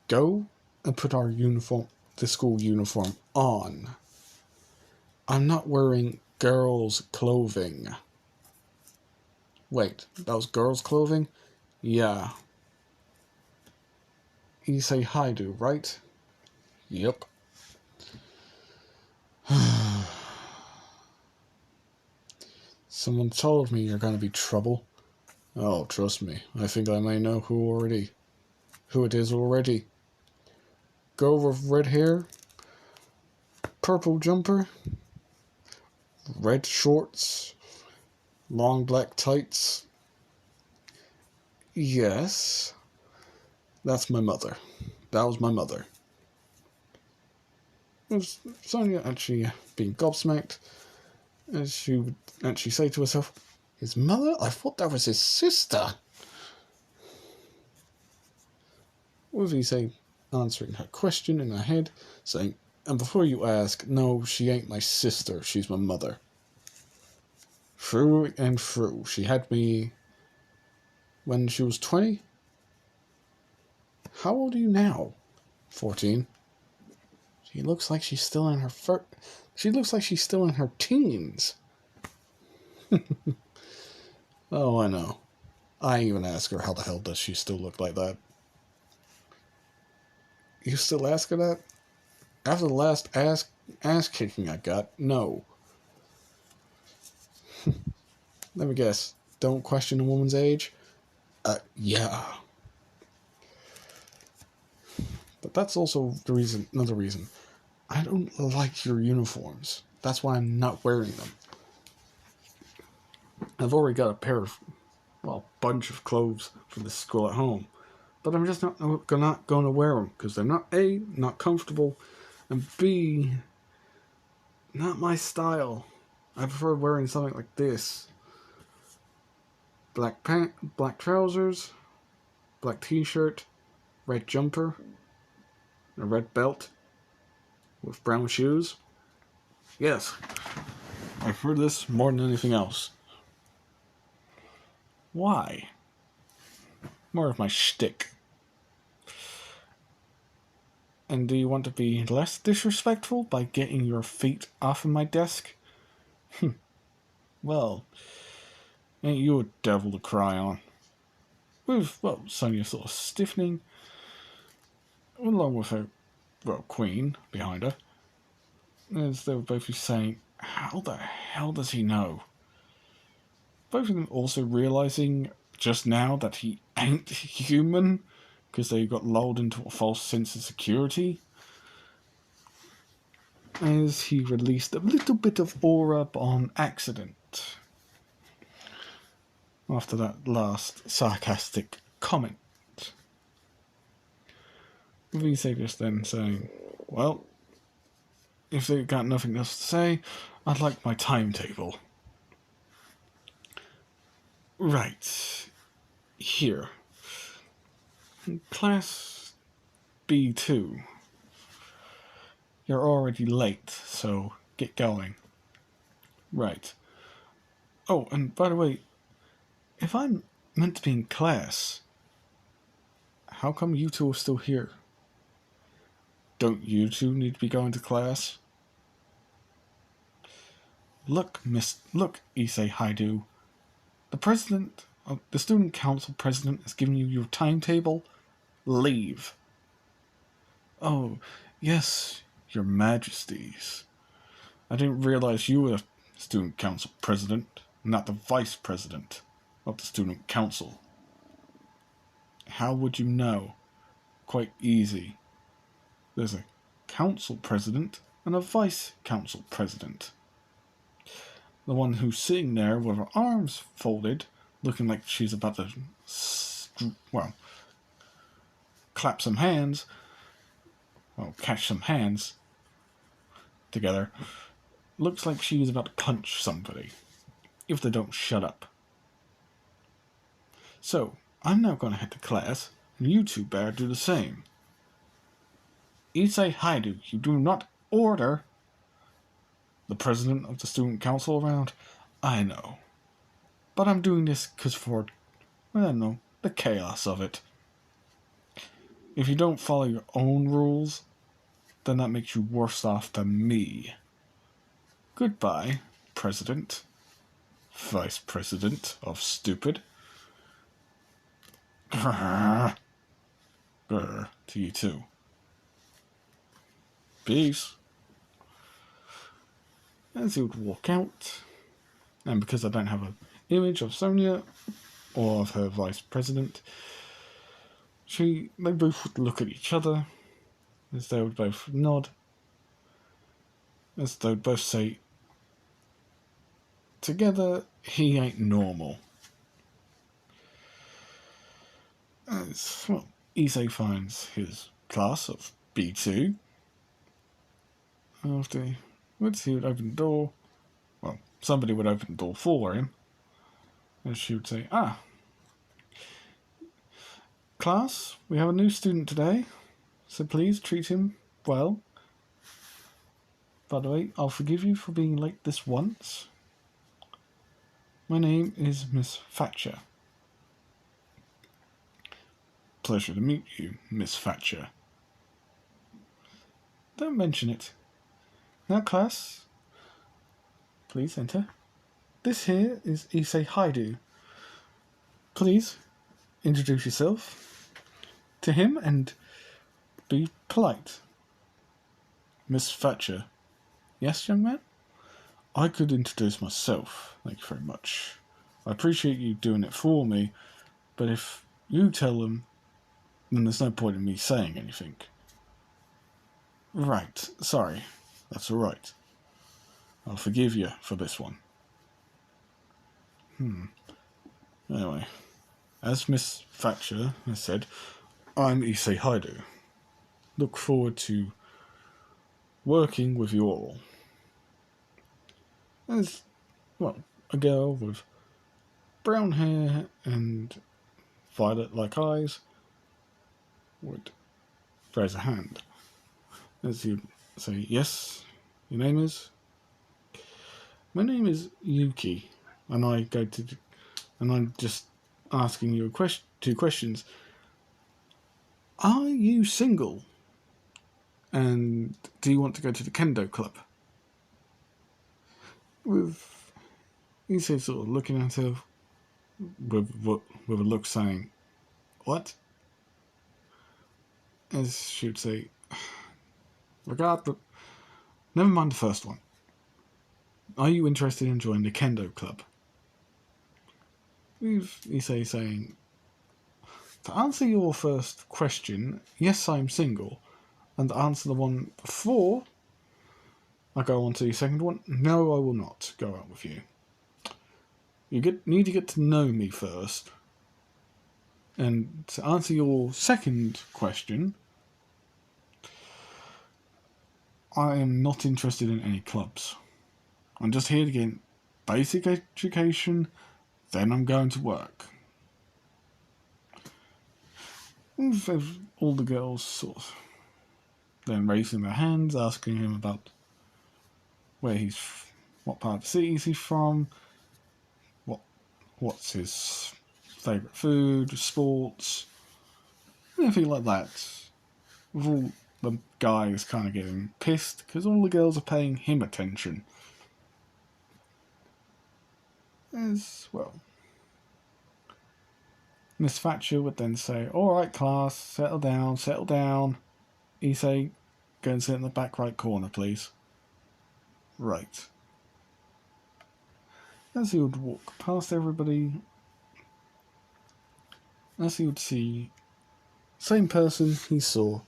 Go and put our uniform, the school uniform, on. I'm not wearing girls' clothing. Wait, that was girls' clothing? Yeah. Issei Haidu, right? Yep. Someone told me you're gonna be trouble. Oh, trust me. I think I may know who it is already. Girl with red hair, purple jumper, red shorts, long black tights. Yes, that's my mother. That was my mother. It was Sonia actually being gobsmacked, as she would actually say to herself, his mother? I thought that was his sister. With Issei answering her question in her head, saying, and before you ask, no, she ain't my sister, she's my mother. Through and through. She had me when she was 20. How old are you now? 14. She looks like she's still in her teens. Oh, I know. I even ask her how the hell does she still look like that. You still ask her that? After the last ass kicking I got, no. Let me guess. Don't question a woman's age? Yeah. But that's also another reason. I don't like your uniforms. That's why I'm not wearing them. I've already got a bunch of clothes for the school at home. But I'm just not going to wear them because they're not A, not comfortable, and B, not my style. I prefer wearing something like this. Black trousers, black t-shirt, red jumper, and a red belt with brown shoes. Yes, I prefer this more than anything else. Why? More of my shtick. And do you want to be less disrespectful by getting your feet off of my desk? Well, ain't you a devil to cry on? With, Sonia sort of stiffening, along with her, queen behind her, as they were both saying, how the hell does he know? Both of them also realising just now that he ain't human, because they got lulled into a false sense of security, as he released a little bit of aura on accident after that last sarcastic comment. Issei just then saying, well, if they got nothing else to say, I'd like my timetable. Right. Here. Class B2. You're already late, so get going. Right. Oh, and by the way, if I'm meant to be in class, how come you two are still here? Don't you two need to be going to class? Look, Issei Haidu. The student council president has given you your timetable. Leave. Oh, yes, your majesties. I didn't realize you were the student council president, not the vice president of the student council. How would you know? Quite easy. There's a council president and a vice council president. The one who's sitting there with her arms folded, looking like she's about to, clap some hands, catch some hands together, looks like she's about to punch somebody, if they don't shut up. So, I'm now going to head to class, and you two better do the same. Issei Haidu, you do not order the president of the student council around. I know. But I'm doing this because the chaos of it. If you don't follow your own rules, then that makes you worse off than me. Goodbye, President. Vice President of Stupid. Brr to you too. Peace. As he would walk out, and because I don't have an image of Sonia or of her vice president, they both would look at each other, as they would both nod, as they would both say, together, he ain't normal. As, well, Issei finds his class of B2. Afterwards, he would open the door. Well, somebody would open the door for him. And she would say, class, we have a new student today, so please treat him well. By the way, I'll forgive you for being late this once. My name is Miss Thatcher. Pleasure to meet you, Miss Thatcher. Don't mention it. Now, class, please enter. This here is Issei Haidu. Please introduce yourself to him and be polite. Miss Thatcher. Yes, young man? I could introduce myself, thank you very much. I appreciate you doing it for me, but if you tell them, then there's no point in me saying anything. Right, sorry. That's alright. I'll forgive you for this one. Anyway, as Miss Thatcher has said, I'm Issei Haidu. Look forward to working with you all. As, well, a girl with brown hair and violet-like eyes would raise a hand. As you say, yes, your name is? My name is Yuki, and I'm just asking you two questions. Are you single? And do you want to go to the kendo club? With Issei sort of looking at her with a look saying, what? As she would say, never mind the first one. Are you interested in joining the kendo club? With Issei saying, to answer your first question, yes, I'm single. And to answer the one before I go on to the second one, no, I will not go out with you. You need to get to know me first. And to answer your second question, I am not interested in any clubs. I'm just here to get basic education, then I'm going to work. All the girls sort of then raising their hands, asking him about what part of the city is he from, what's his favourite food, sports, anything like that. With all the guys kind of getting pissed because all the girls are paying him attention. As well, Miss Thatcher would then say, alright class, settle down. Issei, go and sit in the back right corner, please. Right. As he would walk past everybody, as he would see same person he saw,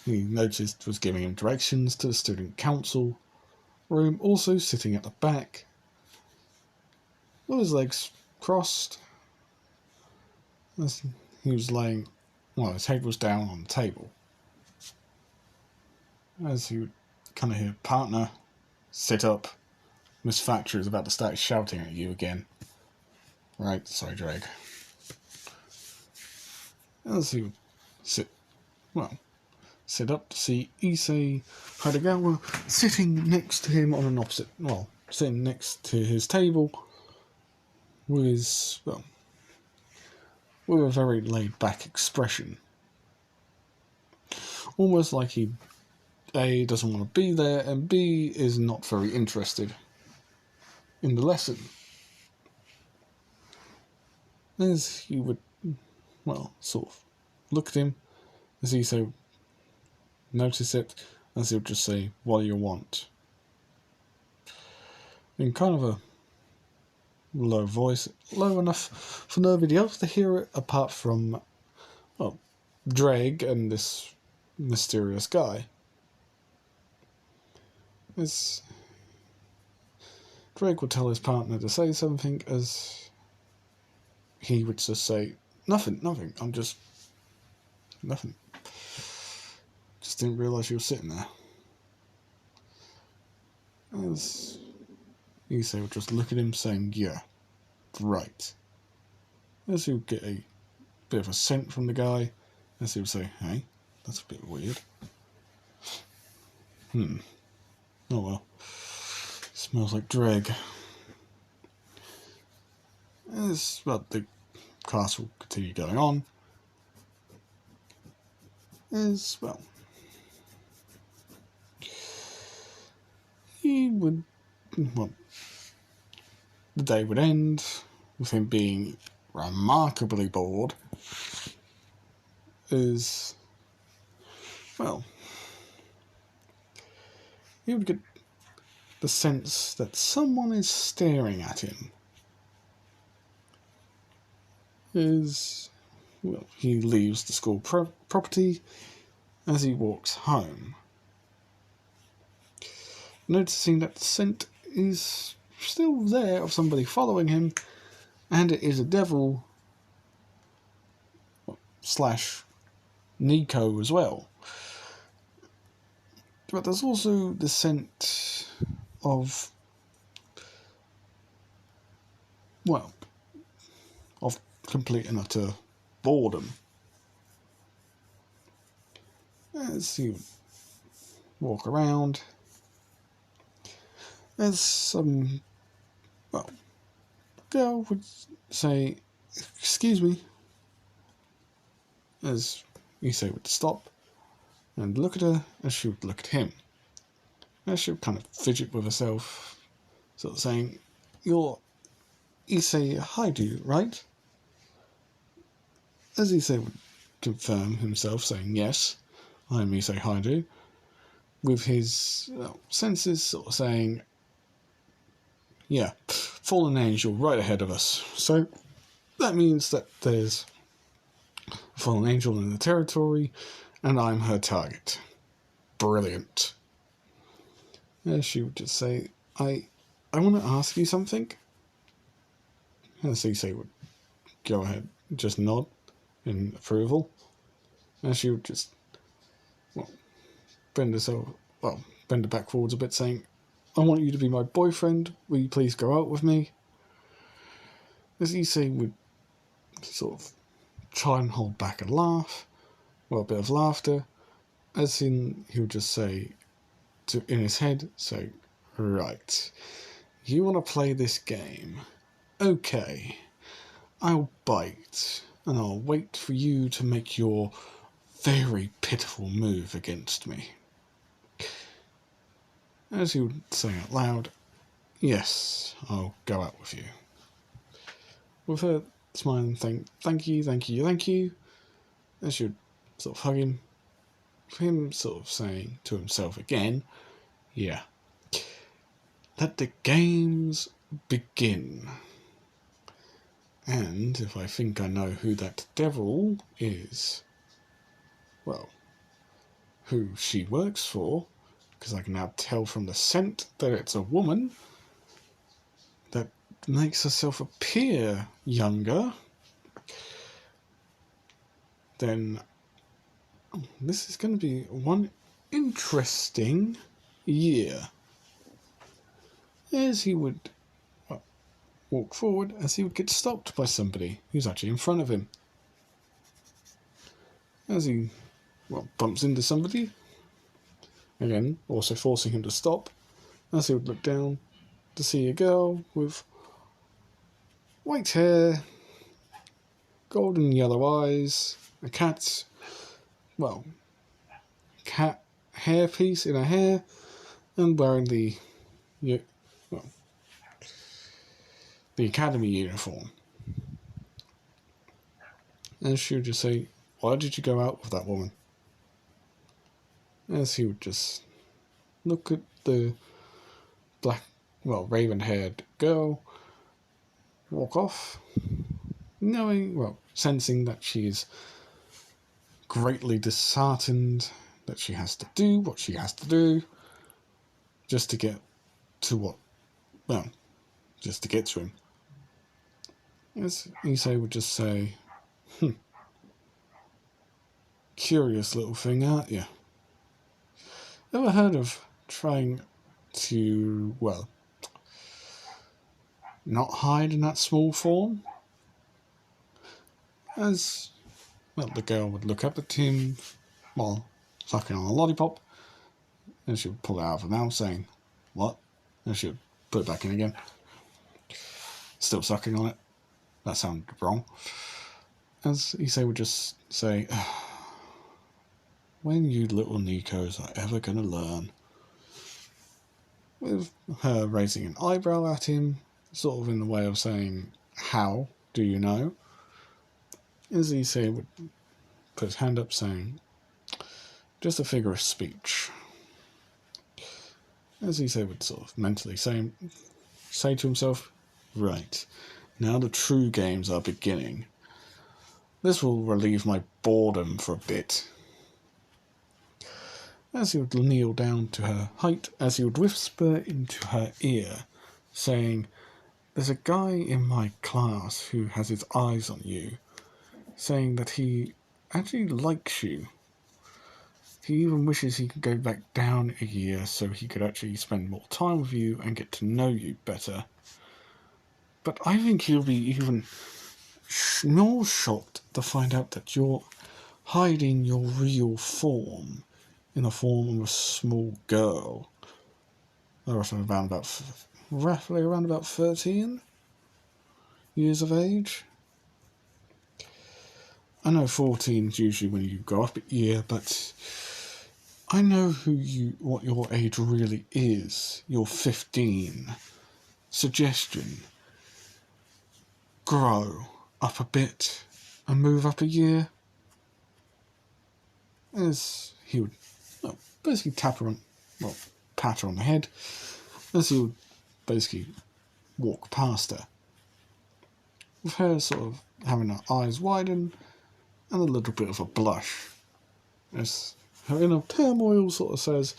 he noticed was giving him directions to the student council room, also sitting at the back, with his legs crossed, as he was laying, his head was down on the table. As he would kind of hear, partner, sit up. Miss Thatcher is about to start shouting at you again. Right, sorry, Drake. As he would sit up to see Issei Hidagawa sitting next to him on sitting next to his table with a very laid-back expression. Almost like he, A, doesn't want to be there, and B, is not very interested in the lesson. As he would, sort of look at him, as he so notice it, as he would just say, "What do you want?" In kind of a low voice, low enough for nobody else to hear it apart from, Dreg and this mysterious guy. As Dreg would tell his partner to say something, as he would just say, nothing, I'm just... nothing. Just didn't realise you were sitting there. As Issei would just look at him saying, yeah, right. As he would get a bit of a scent from the guy, as he would say, hey, that's a bit weird. Oh well. Smells like Dreg. As the class will continue going on. As he would, the day would end with him being remarkably bored. As he would get the sense that someone is staring at him. As he leaves the school property as he walks home, noticing that the scent is still there of somebody following him, and it is a devil / Nico as well. But there's also the scent of complete and utter boredom. As you walk around, as some girl would say, "Excuse me," as Issei would stop and look at her, as she would look at him. As she would kind of fidget with herself, sort of saying, "You're Issei Haidu, right?" As Issei would confirm himself, saying, "Yes, I'm Issei Haidu," with his senses sort of saying, "Yeah, fallen angel right ahead of us. So that means that there's a fallen angel in the territory, and I'm her target. Brilliant." As she would just say, I want to ask you something." As Issei would go ahead, just nod in approval. As she would just bend her back forwards a bit, saying, "I want you to be my boyfriend. Will you please go out with me?" As Issei would sort of try and hold back a laugh, a bit of laughter, as in he would just say, in his head, so, "Right, you want to play this game? Okay, I'll bite, and I'll wait for you to make your very pitiful move against me." As he would say out loud, "Yes, I'll go out with you." With her smiling, thank you, as she would sort of hug him, with him sort of saying to himself again, "Yeah, let the games begin." And if I think I know who that devil is, who she works for, because I can now tell from the scent that it's a woman that makes herself appear younger, then this is going to be one interesting year. As he would walk forward, as he would get stopped by somebody who's actually in front of him. As he bumps into somebody, again also forcing him to stop, as he would look down to see a girl with white hair, golden yellow eyes, a cat hair piece in her hair, and wearing the the academy uniform. And she would just say, "Why did you go out with that woman?" As he would just look at the raven-haired girl walk off, sensing that she's greatly disheartened, that she has to do what she has to do just to get to just to get to him. As Issei would just say, "Curious little thing, aren't you? Ever heard of trying to, not hide in that small form?" As, the girl would look up at him while sucking on a lollipop, and she would pull it out of her mouth saying, "What?" And she would put it back in again. Still sucking on it. That sounded wrong. As Issei would just say, "When you little Nikos are ever going to learn?" With her raising an eyebrow at him, sort of in the way of saying, "How do you know?" As Issei would put his hand up saying, "Just a figure of speech." As Issei would sort of mentally say to himself, "Right, now the true games are beginning. This will relieve my boredom for a bit." As he would kneel down to her height, as he would whisper into her ear, saying, "There's a guy in my class who has his eyes on you, saying that he actually likes you. He even wishes he could go back down a year so he could actually spend more time with you and get to know you better. But I think he'll be even more shocked to find out that you're hiding your real form in the form of a small girl. Roughly around about 13 years of age. I know 14 is usually when you go up a year, but I know what your age really is. You're 15. Suggestion: grow up a bit and move up a year." As he would basically pat her on the head, as he would basically walk past her, with her sort of having her eyes widen and a little bit of a blush, as her inner turmoil sort of says,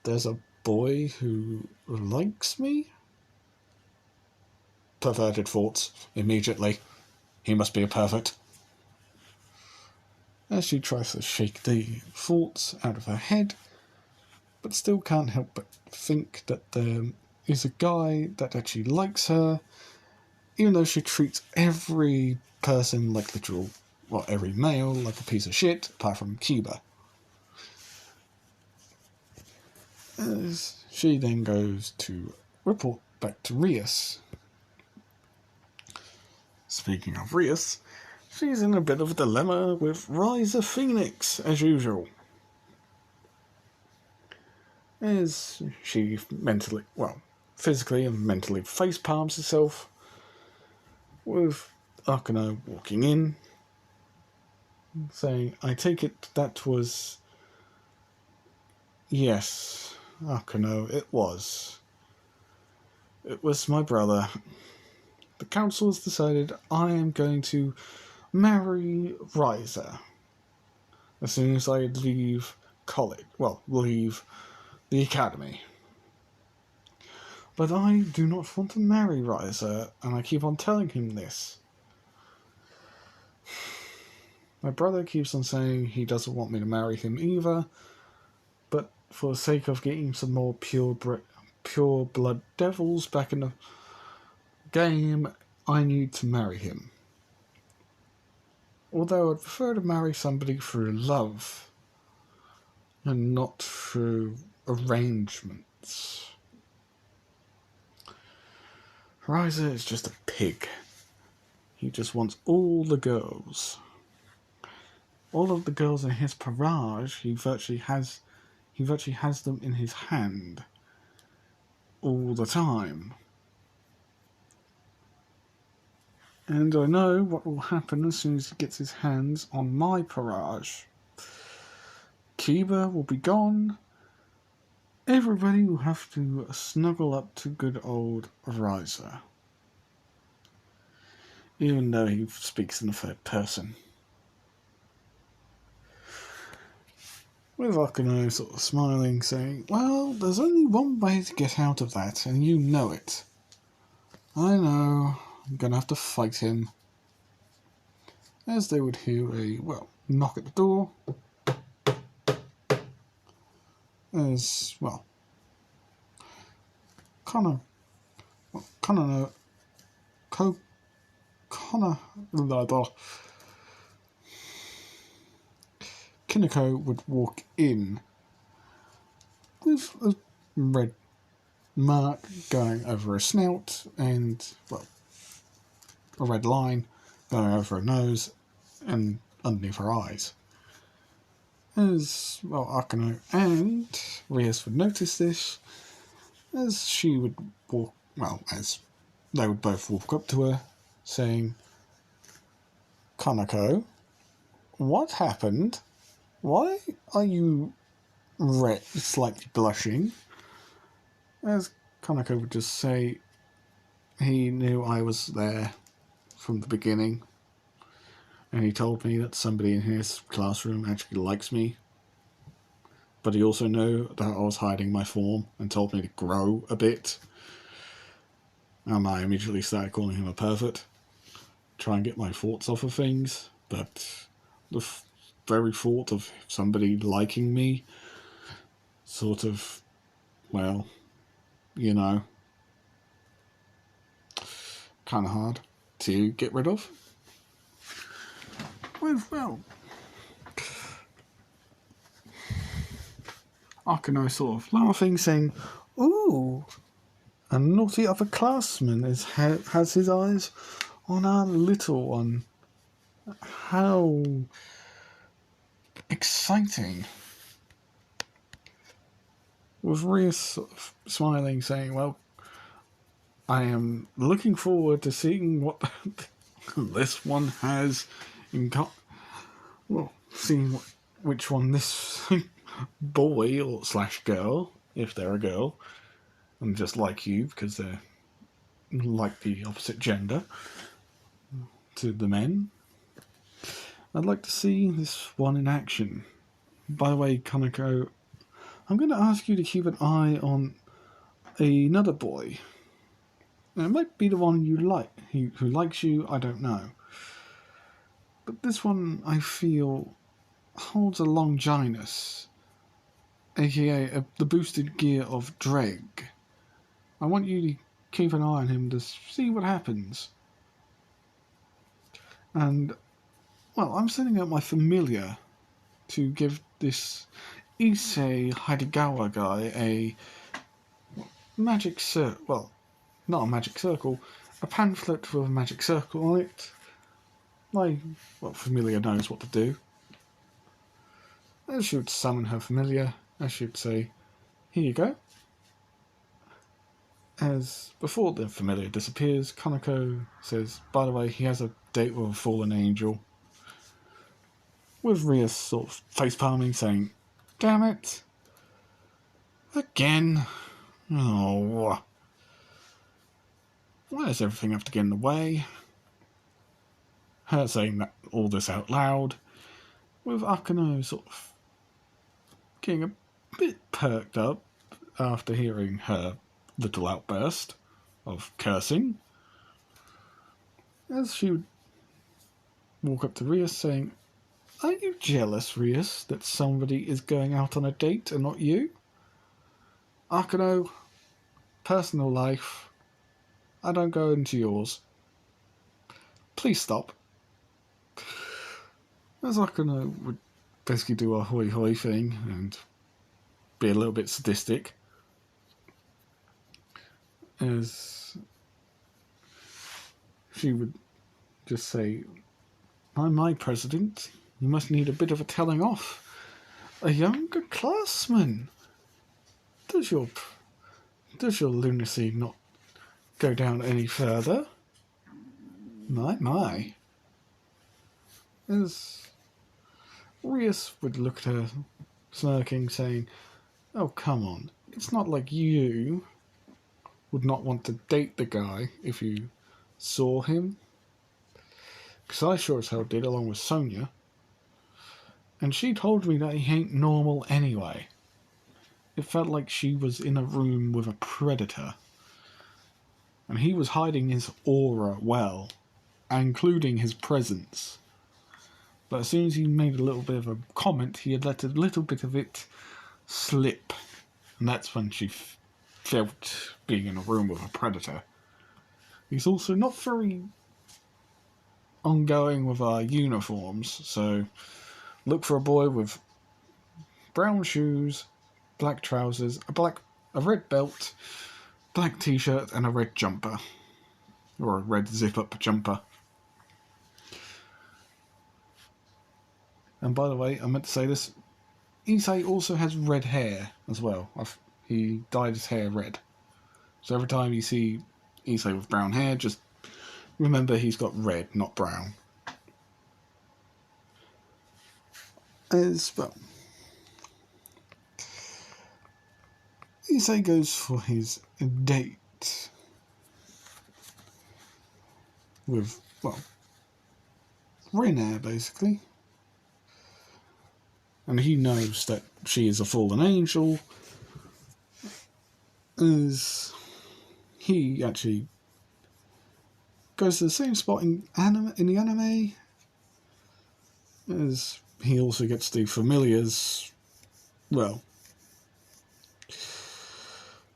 "There's a boy who likes me?" Perverted thoughts immediately. He must be a pervert. As she tries to shake the thoughts out of her head, but still can't help but think that there is a guy that actually likes her, even though she treats every person like every male like a piece of shit, apart from Cuba. As she then goes to report back to Rias. Speaking of Rias, she's in a bit of a dilemma with Riser Phoenix, as usual. As she physically and mentally face palms herself, with Akano walking in, saying, "I take it that was..." "Yes, Akano, it was. It was my brother. The council has decided I am going to marry Riser as soon as I leave leave the academy. But I do not want to marry Riser, and I keep on telling him this. My brother keeps on saying he doesn't want me to marry him either, but for the sake of getting some more pure blood devils back in the game, I need to marry him. Although I'd prefer to marry somebody through love and not through arrangements. Riser is just a pig. He just wants all the girls. All of the girls in his barrage, he virtually has them in his hand all the time. And I know what will happen as soon as he gets his hands on my Parage. Kiba will be gone. Everybody will have to snuggle up to good old Riser. Even though he speaks in the third person. With Akano sort of smiling, saying, well, there's only one way to get out of that, and you know it. I know, I'm gonna have to fight him. As they would hear a, knock at the door. As, Kineko would walk in with a red mark going over her snout and, a red line going over her nose and underneath her eyes. As, Akano and Rias would notice this, as she would walk, as they would both walk up to her, saying, Kaneko, what happened? Why are you red, slightly blushing? As Kaneko would just say, he knew I was there from the beginning, and he told me that somebody in his classroom actually likes me. But he also knew that I was hiding my form and told me to grow a bit. And I immediately started calling him a pervert, try and get my thoughts off of things. But the very thought of somebody liking me sort of, kind of hard to get rid of. With, Akano sort of laughing, saying, ooh, a naughty upperclassman has his eyes on our little one. How exciting. With Rias sort of smiling, saying, well, I am looking forward to seeing what this one has in seeing which one this boy or / girl, if they're a girl, and just like you because they're like the opposite gender to the men. I'd like to see this one in action. By the way, Kaneko, I'm going to ask you to keep an eye on another boy. Now, it might be the one you like, who likes you, I don't know. But this one, I feel, holds a Longinus, aka the boosted gear of Dreg. I want you to keep an eye on him to see what happens. And, I'm sending out my familiar to give this Issei Hidegawa guy a magic circle. Not a magic circle, a pamphlet with a magic circle on it. My familiar knows what to do. As she would summon her familiar, as she would say, here you go. As before the familiar disappears, Kaneko says, by the way, he has a date with a fallen angel. With Rias sort of facepalming, saying, damn it. Again. Oh. Why does everything have to get in the way? Her saying all this out loud, with Akano sort of getting a bit perked up after hearing her little outburst of cursing. As she would walk up to Rias saying, are you jealous, Rias, that somebody is going out on a date and not you? Akano, personal life, I don't go into yours. Please stop. As Akano would basically do a hoi hoi thing and be a little bit sadistic. As she would just say, my president, you must need a bit of a telling off. A younger classman. Does your lunacy not go down any further? My. As Rias would look at her, smirking, saying, "Oh, come on. It's not like you would not want to date the guy if you saw him. Because I sure as hell did, along with Sonia. And she told me that he ain't normal anyway. It felt like she was in a room with a predator. And he was hiding his aura well, including his presence. But as soon as he made a little bit of a comment, he had let a little bit of it slip. And that's when she felt being in a room with a predator. He's also not very ongoing with our uniforms, so look for a boy with brown shoes, black trousers, a red belt, black t-shirt, and a red jumper. Or a red zip-up jumper. And by the way, I meant to say this, Issei also has red hair as well. He dyed his hair red. So every time you see Issei with brown hair, just remember he's got red, not brown. As well, Issei goes for his date with, well, Renair, basically. And he knows that she is a fallen angel, as he actually goes to the same spot in the anime, as he also gets the familiar's, well,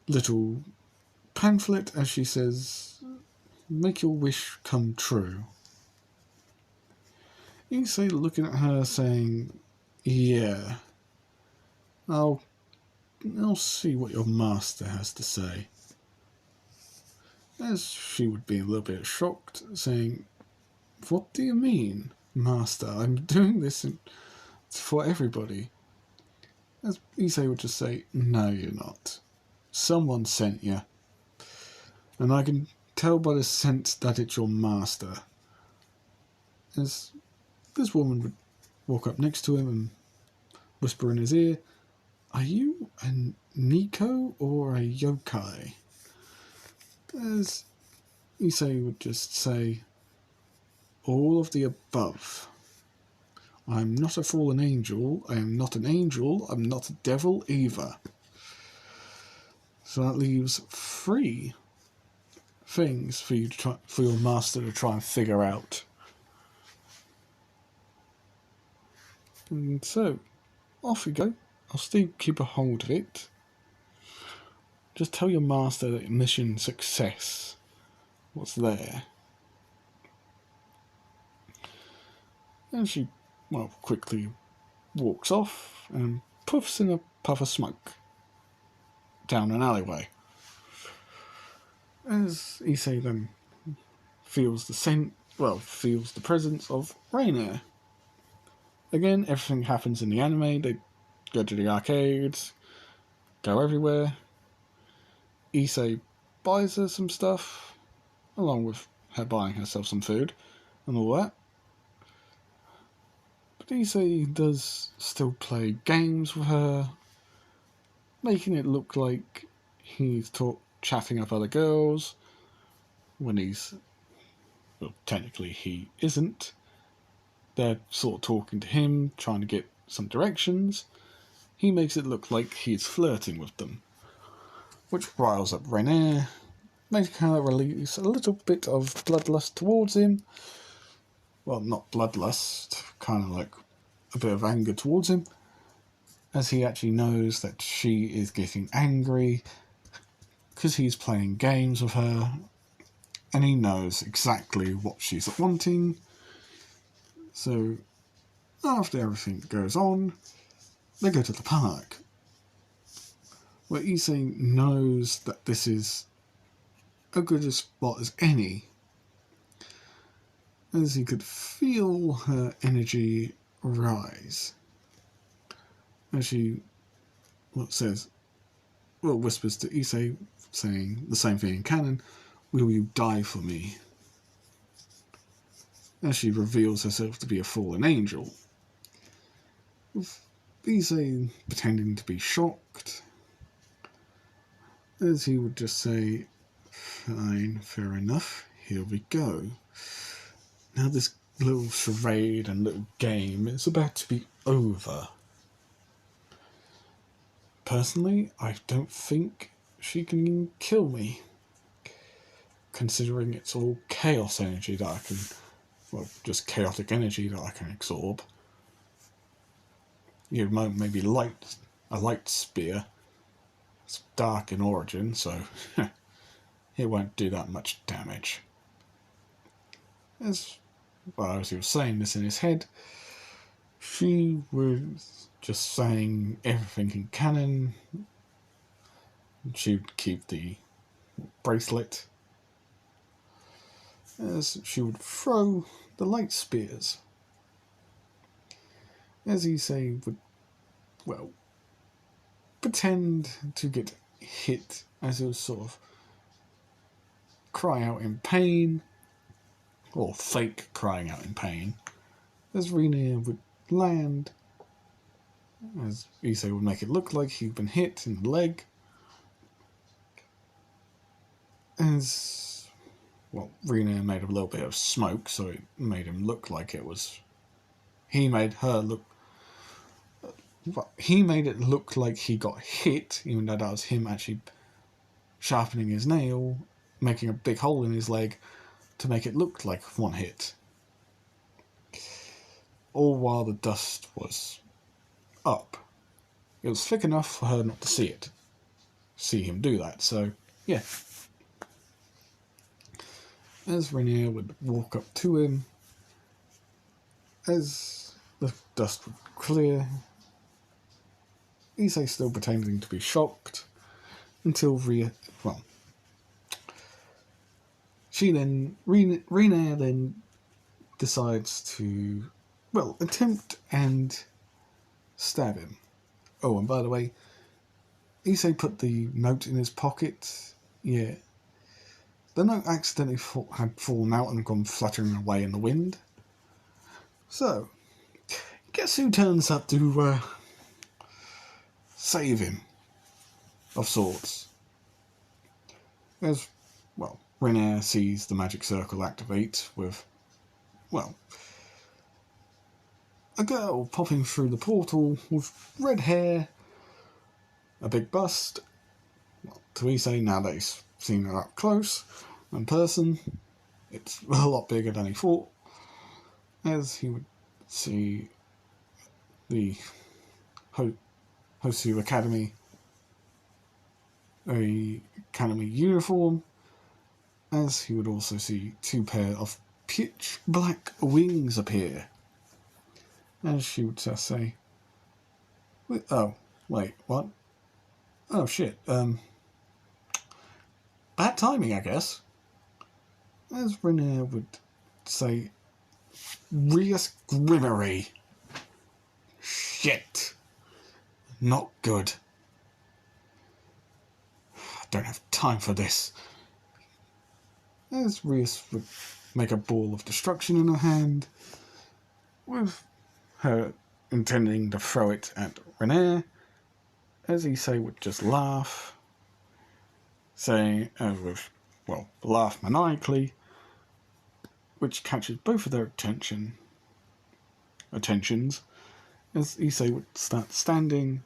little pamphlet, as she says, "Make your wish come true." Issei looking at her saying, "Yeah, I'll see what your master has to say." As she would be a little bit shocked, saying, "What do you mean, master? I'm doing this for everybody." As Issei would just say, "No, you're not. Someone sent you. And I can tell by the scent that it's your master." As this woman would walk up next to him and whisper in his ear, "Are you a Nico or a yokai?" As Issei would just say, "All of the above. I'm not a fallen angel, I am not an angel, I'm not a devil either." So that leaves 3 things for your master to try and figure out. And so, off you go. I'll still keep a hold of it. Just tell your master that mission success. What's there? And she, well, quickly walks off and puffs in a puff of smoke down an alleyway. As Issei then feels the presence of Rainier. Again, everything happens in the anime. They go to the arcades, go everywhere. Issei buys her some stuff, along with her buying herself some food and all that. But Issei does still play games with her, making it look like he's chatting up other girls, when technically he isn't. They're sort of talking to him, trying to get some directions. He makes it look like he's flirting with them, which riles up Renair, making her release a little bit of bloodlust towards him. Well, not bloodlust, kind of like a bit of anger towards him, as he actually knows that she is getting angry because he's playing games with her, and he knows exactly what she's wanting. So, after everything goes on, they go to the park, where Issei knows that this is a good a spot as any, as he could feel her energy rise. As she whispers to Issei, saying the same thing in canon, "Will you die for me?" as she reveals herself to be a fallen angel, with Issei pretending to be shocked, as he would just say, "Fine, fair enough, here we go. Now this little charade and little game is about to be over. Personally, I don't think she can kill me, considering it's all chaos energy that I can, well, just chaotic energy that I can absorb. You know, maybe a light spear. It's dark in origin, so it won't do that much damage." As he was saying this in his head, she was just saying everything in canon. She'd keep the bracelet, as she would throw the light spears. As Issei would, well, pretend to get hit, as it was sort of cry out in pain, or fake crying out in pain, as Rina would land, as Issei would make it look like he'd been hit in the leg, as, well, Rina made a little bit of smoke, so it made him look like it was, he made it look like he got hit, even though that was him actually sharpening his nail, making a big hole in his leg to make it look like one hit. All while the dust was up. It was thick enough for her not to see him do that, so yeah. As Rainier would walk up to him, as the dust would clear, Issei still pretending to be shocked, until Rainier then decides to, well, attempt and stab him. Oh, and by the way, Issei put the note in his pocket. Yeah. The note accidentally had fallen out and gone fluttering away in the wind. So, guess who turns up to save him? Of sorts. As, well, Rainier sees the magic circle activate with, well, a girl popping through the portal with red hair, a big bust. Well, to Issei, now that he's seen her up close, in person, it's a lot bigger than he thought, as he would see the Hosu Academy uniform, as he would also see 2 pair of pitch black wings appear. As she would just say, "Oh, wait, what? Oh, shit, bad timing, I guess." As Rainier would say, "Rias Grimmery. Shit. Not good. I don't have time for this." As Rias would make a ball of destruction in her hand, with her intending to throw it at Rainier, as Issei would just laugh, saying, laugh maniacally, which catches both of their attentions, as Issei would start standing,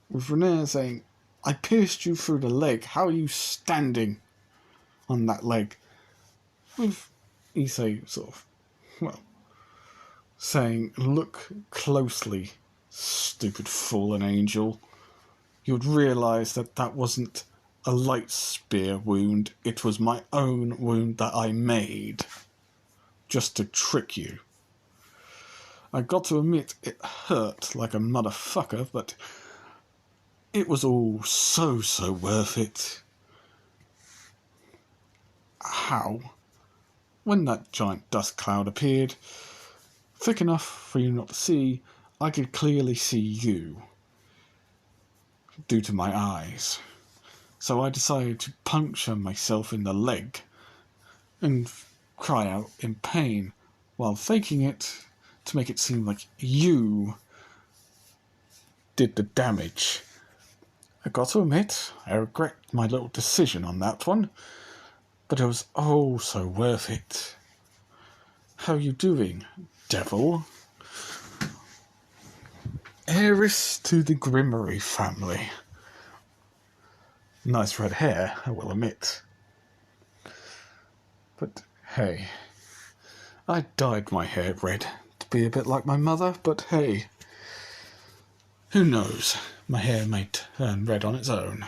with Rainier saying, "I pierced you through the leg, how are you standing on that leg?" With Issei sort of, saying, "Look closely, stupid fallen angel. You'd realise that that wasn't a light spear wound, it was my own wound that I made, just to trick you. I got to admit, it hurt like a motherfucker, but it was all so worth it." How? When that giant dust cloud appeared, thick enough for you not to see, I could clearly see you, due to my eyes. So I decided to puncture myself in the leg and cry out in pain, while faking it to make it seem like you did the damage. I got to admit, I regret my little decision on that one, but it was oh so worth it. How you doing, devil? Heiress to the Grimmery family. Nice red hair, I will admit. But hey, I dyed my hair red to be a bit like my mother, but hey, who knows? My hair may turn red on its own.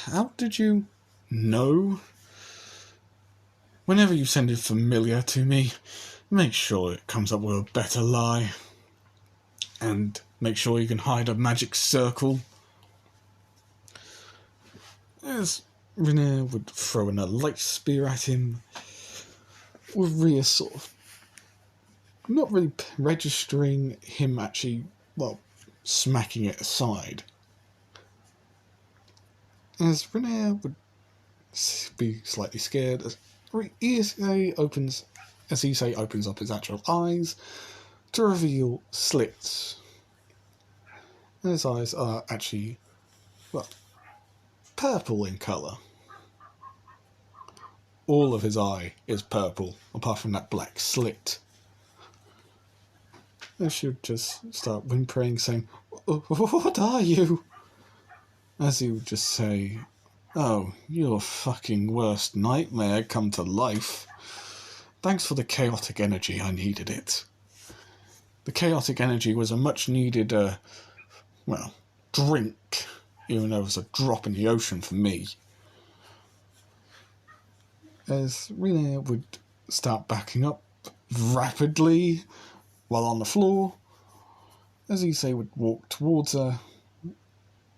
How did you know? Whenever you send it familiar to me, make sure it comes up with a better lie. And make sure you can hide a magic circle. As Rhaenyra would throw in a light spear at him, with Rhea sort of not really registering him actually, smacking it aside. As Rhaenyra would be slightly scared, as Issei opens up his actual eyes to reveal slits. And his eyes are actually, purple in colour. All of his eye is purple, apart from that black slit. And she would just start whimpering, saying, "What are you?" As he would just say, "Oh, your fucking worst nightmare come to life. Thanks for the chaotic energy, I needed it." The chaotic energy was a much needed, drink, even though it was a drop in the ocean for me. As Rhaenyra would start backing up rapidly while on the floor, as Issei would walk towards her,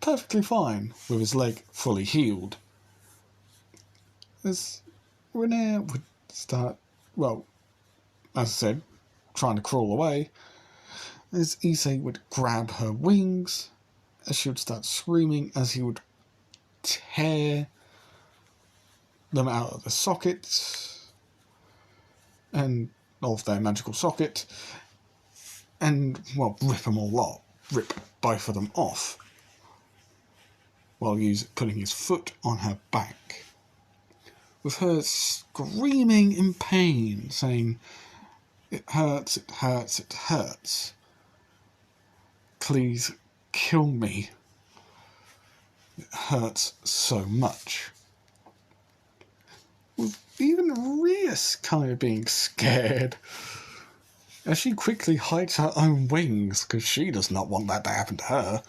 perfectly fine, with his leg fully healed. As Rhaenyra would start, as I said, trying to crawl away, as Issei would grab her wings, as she would start screaming, as he would tear them out of the sockets and of their magical socket, and rip them all off, rip both of them off, while putting his foot on her back, with her screaming in pain, saying, "It hurts, it hurts, it hurts. Please kill me. It hurts so much." With even Rhys kind of being scared, as she quickly hides her own wings, because she does not want that to happen to her.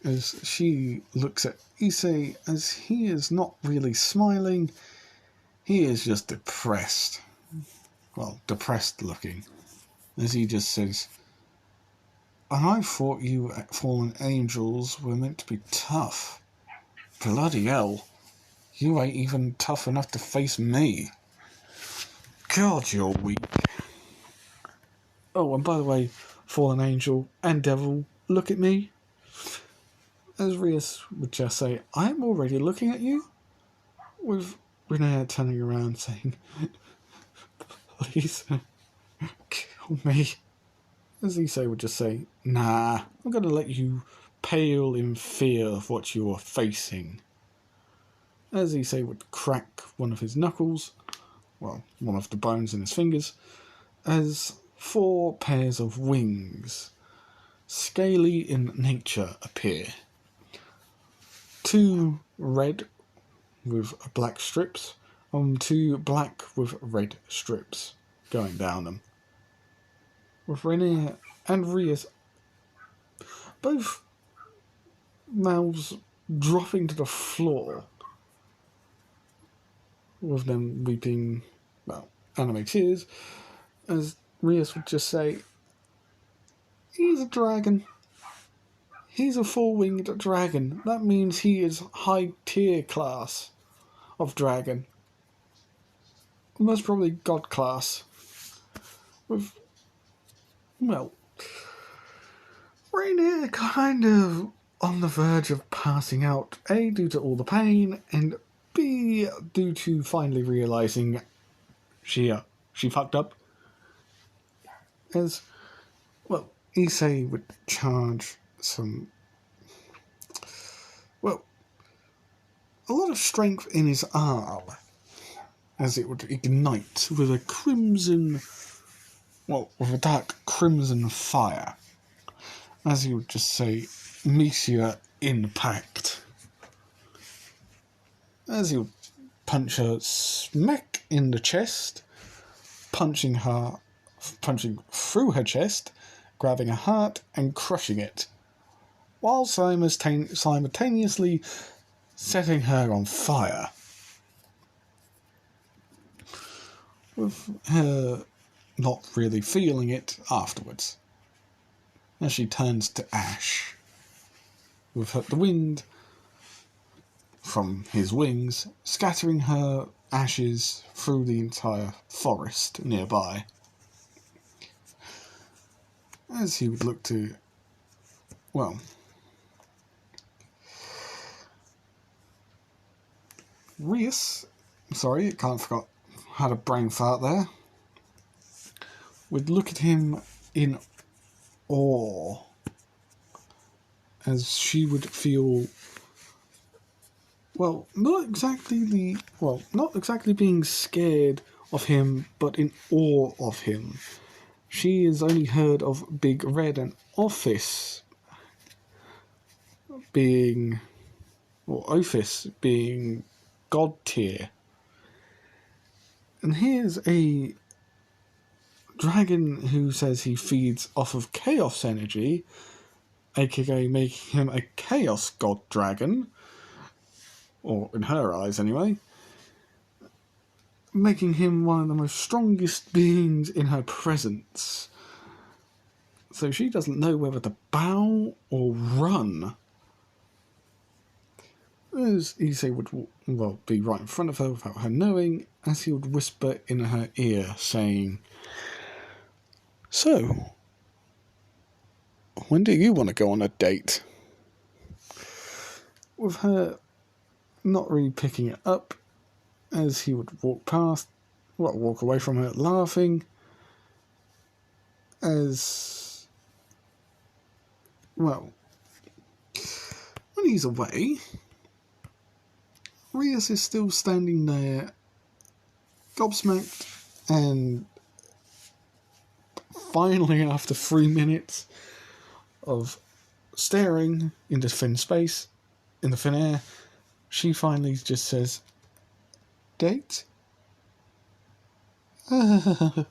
As she looks at Issei, as he is not really smiling, he is just depressed. Depressed looking. As he just says, "And I thought you fallen angels were meant to be tough. Bloody hell. You ain't even tough enough to face me. God, you're weak." Oh, and by the way, fallen angel and devil, look at me. As Rhys would just say, "I'm already looking at you," with Rhaenyra turning around saying, "Please, kill me." As Issei would just say, "Nah, I'm going to let you pale in fear of what you are facing." As Issei would crack one of his knuckles, one of the bones in his fingers, as 4 pairs of wings, scaly in nature, appear. 2 red with black strips, and 2 black with red strips going down them. With Rhaenyra and Rhys both mouths dropping to the floor, with them weeping, anime tears, as Rhys would just say, "He's a dragon. He's a 4-winged dragon. That means he is high tier class of dragon. Most probably god class." With, Rhaenyra kind of on the verge of passing out, A, due to all the pain, and B, due to finally realising she fucked up. As well, Issei would charge some, well, a lot of strength in his arm, as it would ignite with a crimson, well, with a dark crimson fire. As he would just say, Meteor Impact. As he would punch her smack in the chest, punching through her chest, grabbing her heart and crushing it, while simultaneously setting her on fire. With her not really feeling it afterwards, as she turns to ash, with the wind from his wings scattering her ashes through the entire forest nearby. As he would look to, well, Rias, sorry, I forgot, had a brain fart there, would look at him in awe, as she would feel, well, not exactly being scared of him, but in awe of him. She has only heard of Big Red and Ophis being god tier. And here's a dragon who says he feeds off of chaos energy, aka making him a chaos god dragon, or in her eyes anyway, making him one of the most strongest beings in her presence. So she doesn't know whether to bow or run. As Issei would be right in front of her without her knowing, as he would whisper in her ear, saying, "So, when do you want to go on a date?" With her not really picking it up, as he would walk away from her laughing, as, well, when he's away, Rias is still standing there, gobsmacked, and finally, after 3 minutes of staring into thin space, in the thin air, she finally just says, "Date?" As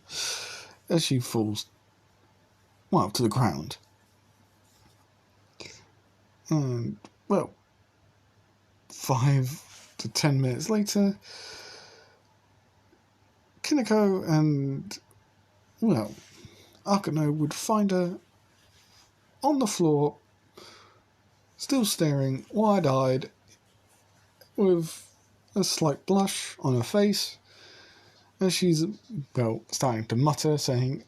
she falls, well, to the ground. And, well, 5 to 10 minutes later, Kineko and, well, Akano would find her on the floor, still staring wide-eyed, with a slight blush on her face, as she's, well, starting to mutter, saying,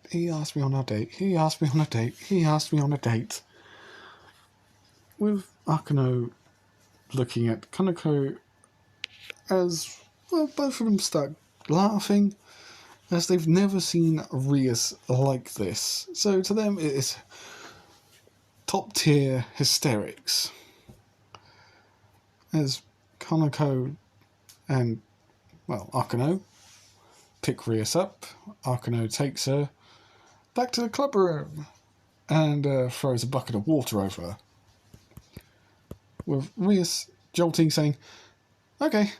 "He asked me on a date, he asked me on a date, he asked me on a date." With Akano looking at Kaneko, as, well, both of them start laughing, as they've never seen Rias like this. So to them it is top tier hysterics. As Kaneko and, well, Akano pick Rias up, Akano takes her back to the club room and throws a bucket of water over her, with Rias jolting, saying, "Okay,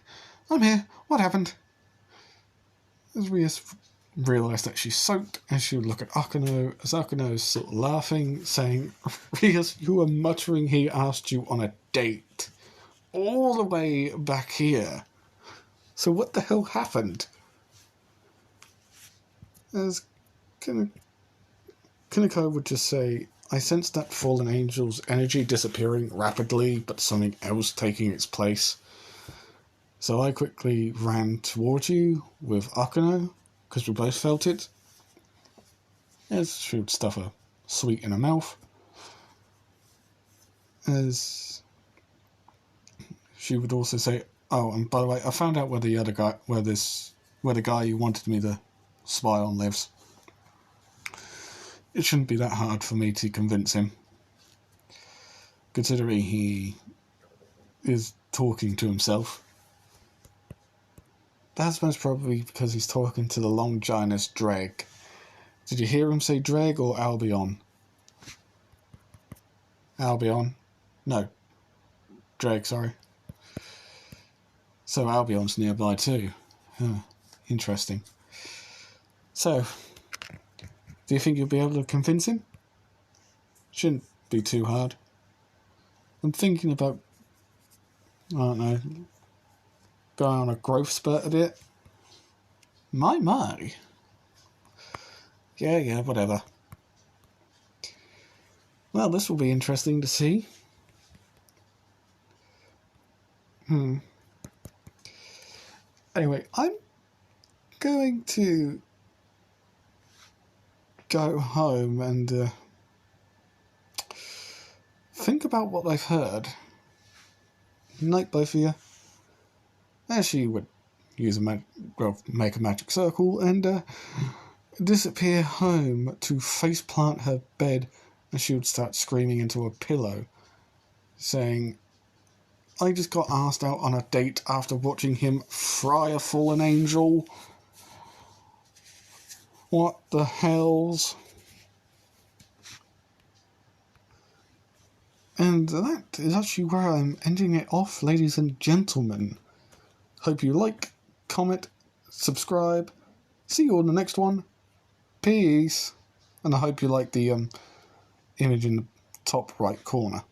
I'm here, what happened?" As Rias realised that she's soaked, and she would look at Akano, as Akano is sort of laughing, saying, "Rias, you were muttering he asked you on a date, all the way back here. So what the hell happened?" As Kineko would just say, "I sensed that fallen angel's energy disappearing rapidly, but something else taking its place. So I quickly ran towards you with Akano, because we both felt it." As she would stuff a sweet in her mouth. As she would also say, "Oh, and by the way, I found out where this where the guy who wanted me to spy on lives. It shouldn't be that hard for me to convince him, considering he is talking to himself. That's most probably because he's talking to the Longinus Dreg. Did you hear him say Dreg or Albion? Albion? No. Dreg, sorry. So Albion's nearby too. Huh. Interesting. So, do you think you'll be able to convince him? Shouldn't be too hard. I'm thinking about, I don't know, going on a growth spurt a bit. My. Yeah, whatever. Well, this will be interesting to see. Anyway, I'm going to go home and think about what I've heard. Night, both of you. As she would use make a magic circle and disappear home to faceplant her bed, and she would start screaming into a pillow, saying, I just got asked out on a date after watching him fry a fallen angel. What the hells? And that is actually where I'm ending it off, ladies and gentlemen. Hope you like, comment, subscribe. See you on the next one. Peace. And I hope you like the image in the top right corner.